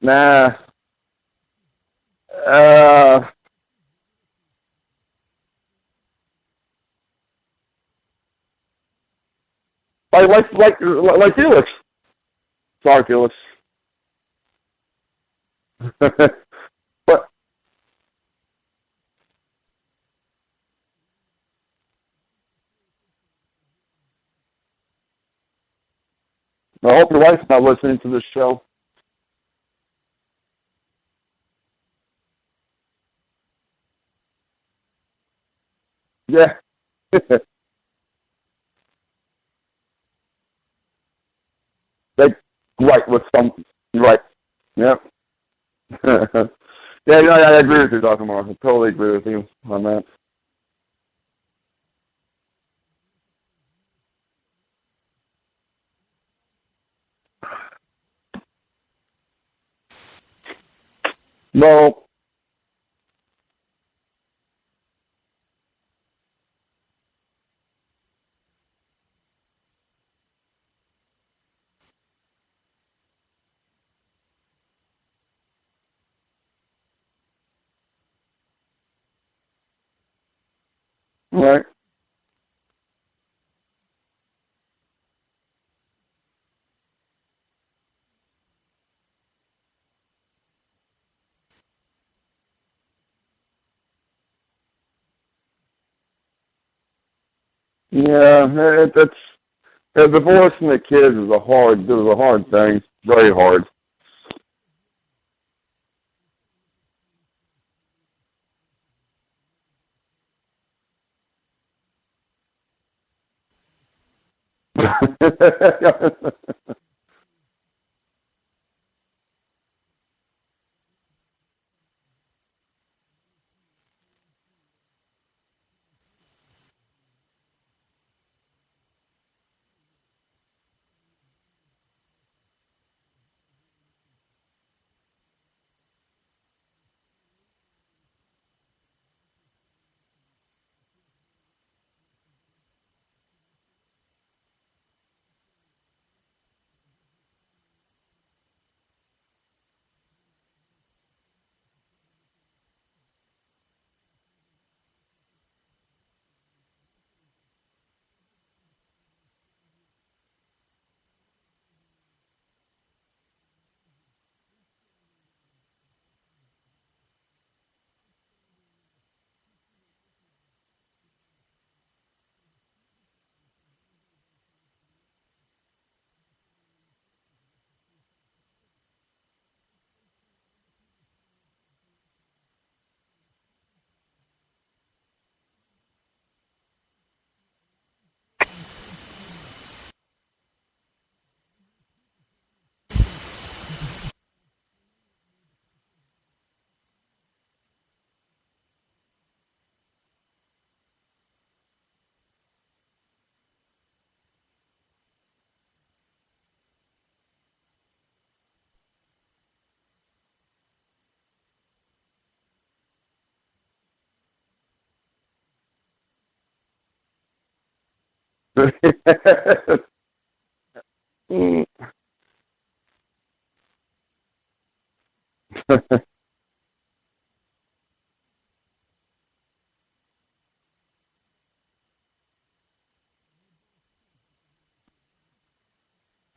Nah. Uh, like Felix. Sorry, Felix. But I hope your wife's not listening to this show. Yeah. They right with some right. Yeah. Yeah, I agree with you, Dr. Marc. I totally agree with you on that. Well, Right. Yeah, that's divorcing the kids is a hard thing, very hard. Mm.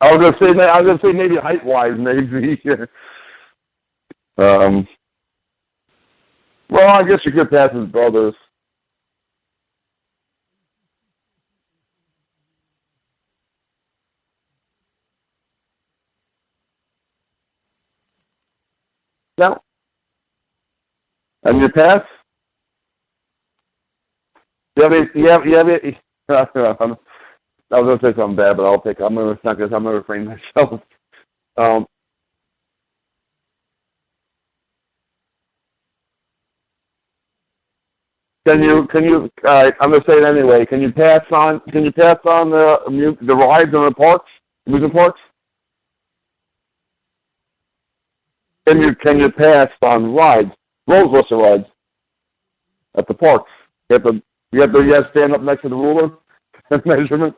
I was gonna say maybe height wise, maybe. um, well, I guess you could pass his brothers. No, and you pass. You have any, you have, you have any, I was gonna say something bad, but I'm gonna not gonna, I'm gonna refrain myself. Um, can you? All right, I'm gonna say it anyway. Can you pass on the rides in the parks, amusement parks? Can you pass on rides, roller coaster rides at the parks? You have to stand up next to the ruler measurement.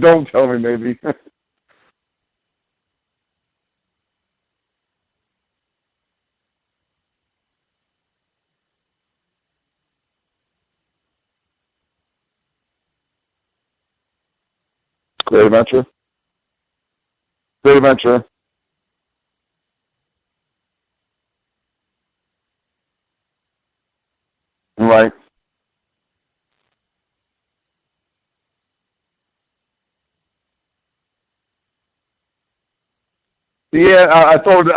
Don't tell me, maybe. Great adventure. Great adventure. Right. Yeah, I thought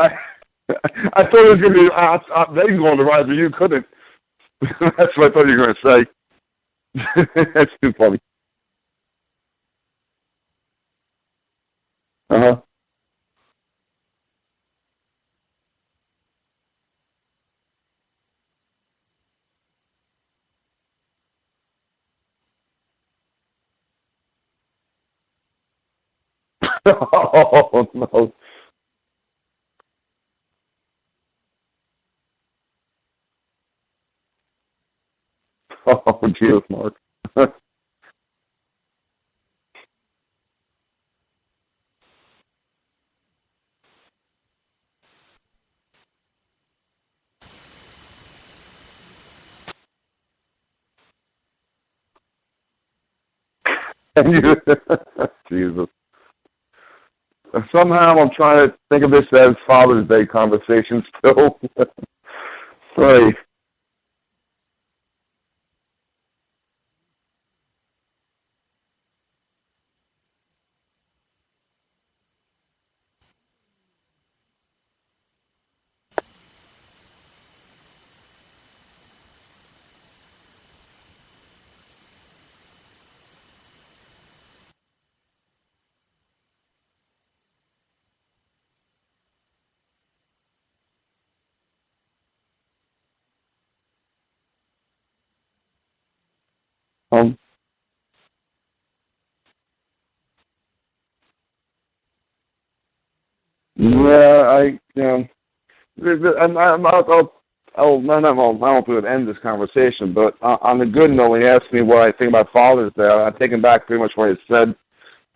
I thought it was gonna be they can go on the ride, but you couldn't. That's what I thought you were gonna say. That's too funny. Uh huh. Oh no. Oh Jesus, Mark. Jesus. Somehow I'm trying to think of this as Father's Day conversation still. Sorry. Um, yeah, I don't know if we would end this conversation, but on the good note, when he asked me what I think about Father's Day, I'm taking back pretty much what he said.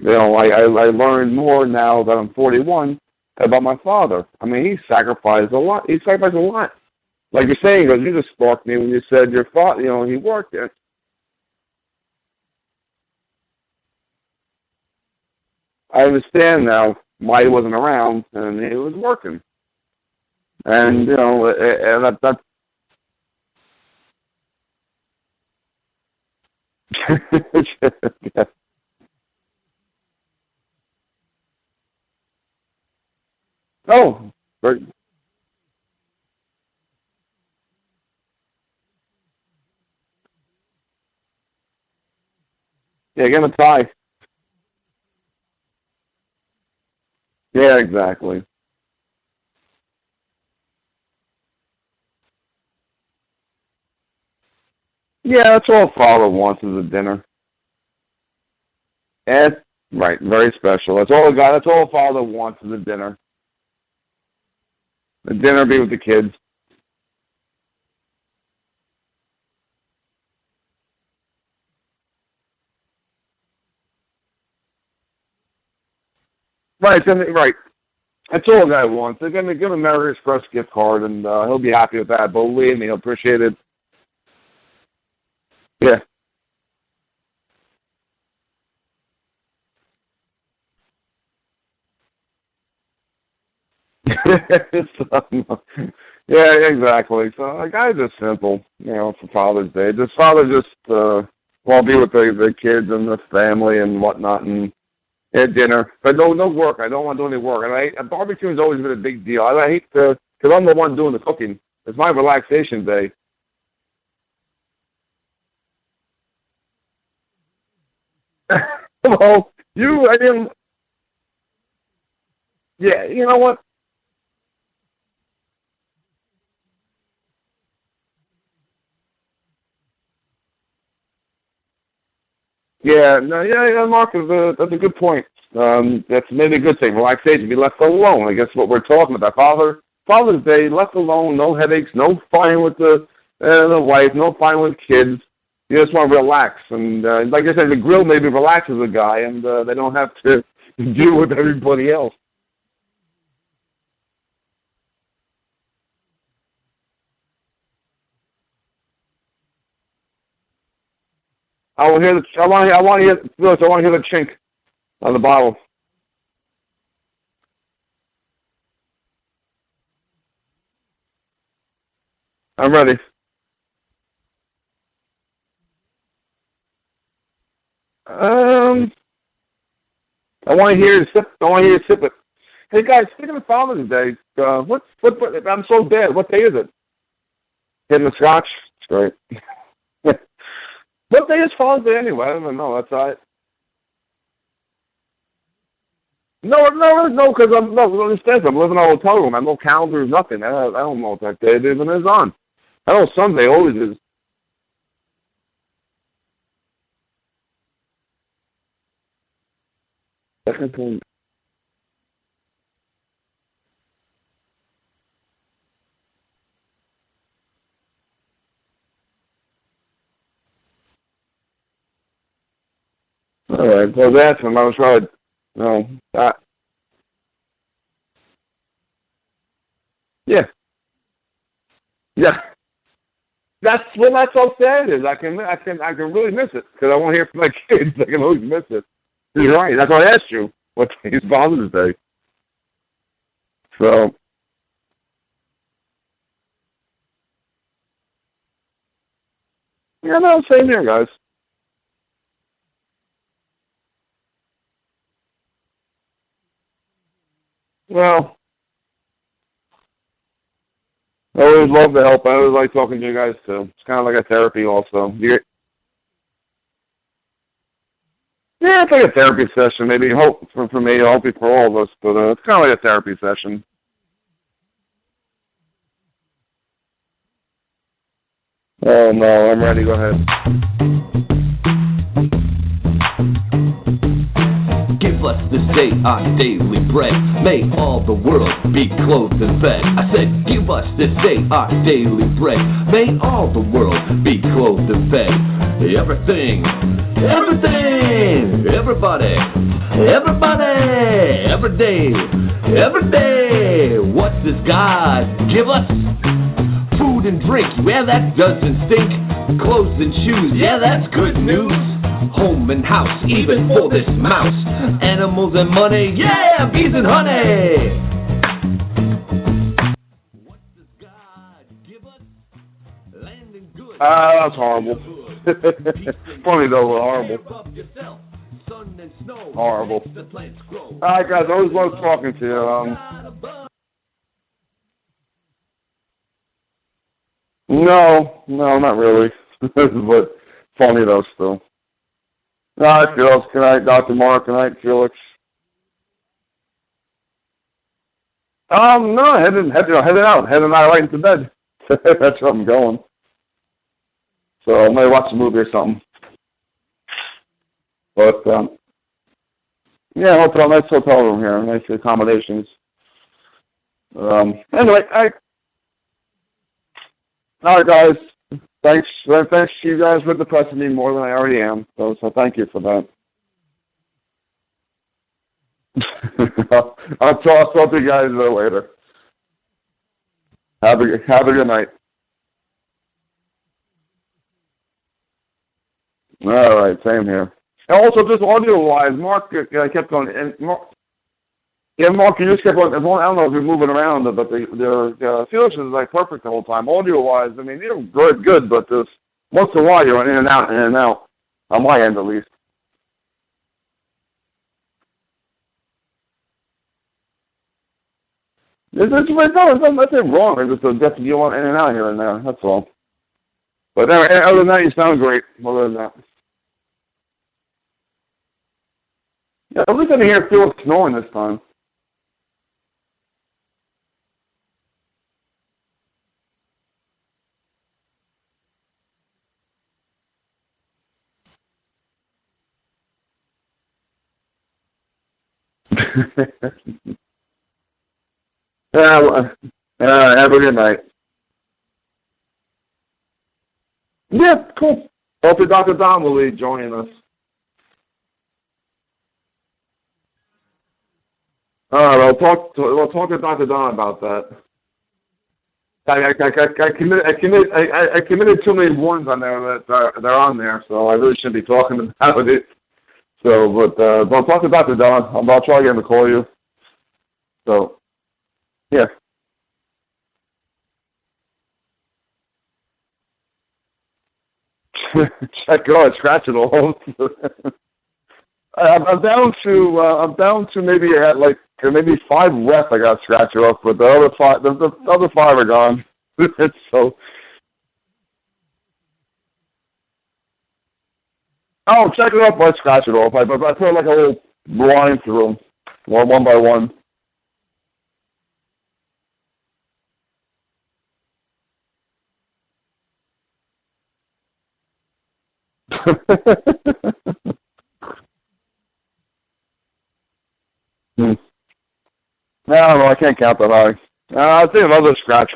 I learned more now that I'm 41 about my father. I mean, he sacrificed a lot. He sacrificed a lot. Like you're saying, because you just sparked me when you said your father, he worked there. I understand now why he wasn't around, and he was working. And, and yeah. Oh, right. Yeah, get him a tie. Yeah, exactly. Yeah, that's all father wants is a dinner. And right, very special. That's all a guy. That's all father wants is a dinner. A dinner, be with the kids. Right. That's all a guy wants. They're gonna give him a Merry Express gift card, and he'll be happy with that. Believe me, he'll appreciate it. Yeah. So, yeah, exactly. So like, guys are simple, for Father's Day. Just father just want to be with the kids and the family and whatnot, and at dinner. But no work. I don't want to do any work. And barbecue has always been a big deal. I hate to, because I'm the one doing the cooking. It's my relaxation day. Well, I didn't. Yeah, you know what? Yeah, no, yeah, Mark, that's a good point. That's maybe a good thing. Relaxation, be left alone. I guess what we're talking about. Father's Day, left alone, no headaches, no fighting with the wife, no fighting with kids. You just want to relax. And like I said, the grill maybe relaxes a guy, and they don't have to deal with everybody else. I want to hear, Felix, I want to hear the chink on the bottle. I'm ready. Um, I want to hear you sip. I want to hear you sip it. Hey guys, speaking of Father's Day, what? I'm so bad. What day is it? Hitting the scotch. Great. What day is Father's Day anyway? I don't even know. That's all right. No, because I'm no. Understand? I'm living in a hotel room. I have no calendar, nothing. I don't know what that day even is on. I know Sunday always is. Second. All right. Well, that's him. I was trying. No. Yeah. Yeah. that's so sad is. I can really miss it because I won't hear from my kids. I can always miss it. You're right. That's why I asked you what day is Father's Day. So. Yeah, no, same here, guys. Well, I always love to help. I always like talking to you guys too. It's kind of like a therapy, also. Yeah, it's like a therapy session. Maybe hope for me, hopefully for all of us. But it's kind of like a therapy session. Oh no, I'm ready. Go ahead. Give us this day our daily bread. May all the world be clothed and fed. I said, give us this day our daily bread. May all the world be clothed and fed. Everything, everything, everybody, everybody, every day. What does God give us? Food and drink, yeah, that doesn't stink. Clothes and shoes, yeah, that's good news. Home and house, even for this mouse. Animals and money, yeah, bees and honey. What does God give us? Land and good. That's horrible. Funny though, but horrible. Sun and snow. Horrible. All right, guys, always love talking to you. No, not really. But funny though, still. Good night, Felix. Good night, Dr. Marc. Good night, Felix. No, heading out right into bed. That's where I'm going. So I might watch a movie or something. But yeah, hotel, nice hotel room here, nice accommodations. Anyway, all right, guys. Thanks to you guys for depressing me more than I already am. So thank you for that. I'll talk to you guys later. Have a good night. All right, same here. And also, just audio-wise, Marc kept going. And Marc, you just kept on. I don't know if you're moving around, but the Felix is like perfect the whole time. Audio-wise, I mean, you're good, but just once in a while you're in and out. On my end, at least. There's nothing wrong. It's just you want in and out here and there. That's all. But other than that, you sound great. Other than that. Yeah, at least I didn't hear Felix snoring this time. Have a good night. Yeah, cool. Hopefully Dr. Don will be joining us. All right, we'll talk to Dr. Don about that. I committed too many warnings on there that they're on there, so I really shouldn't be talking about it. So, but I'll talk to Dr. Don. I'll try again to call you. So, yeah. Scratch it all. I'm down to maybe at maybe 5 reps. I got scratched off, but the other five are gone. So, I'll check it off. I scratch it off. I put like a little line through them, one by one. No, I can't count that high. I think another scratch.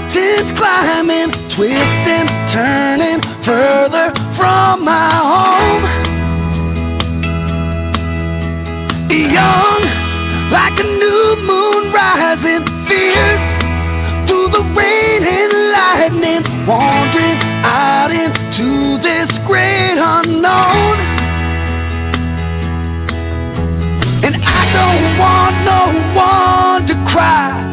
mountains climbing, twisting, turning further from my home. Young, like a new moon rising, fierce through the rain and lightning, wandering out into this great unknown. And I don't want no one to cry.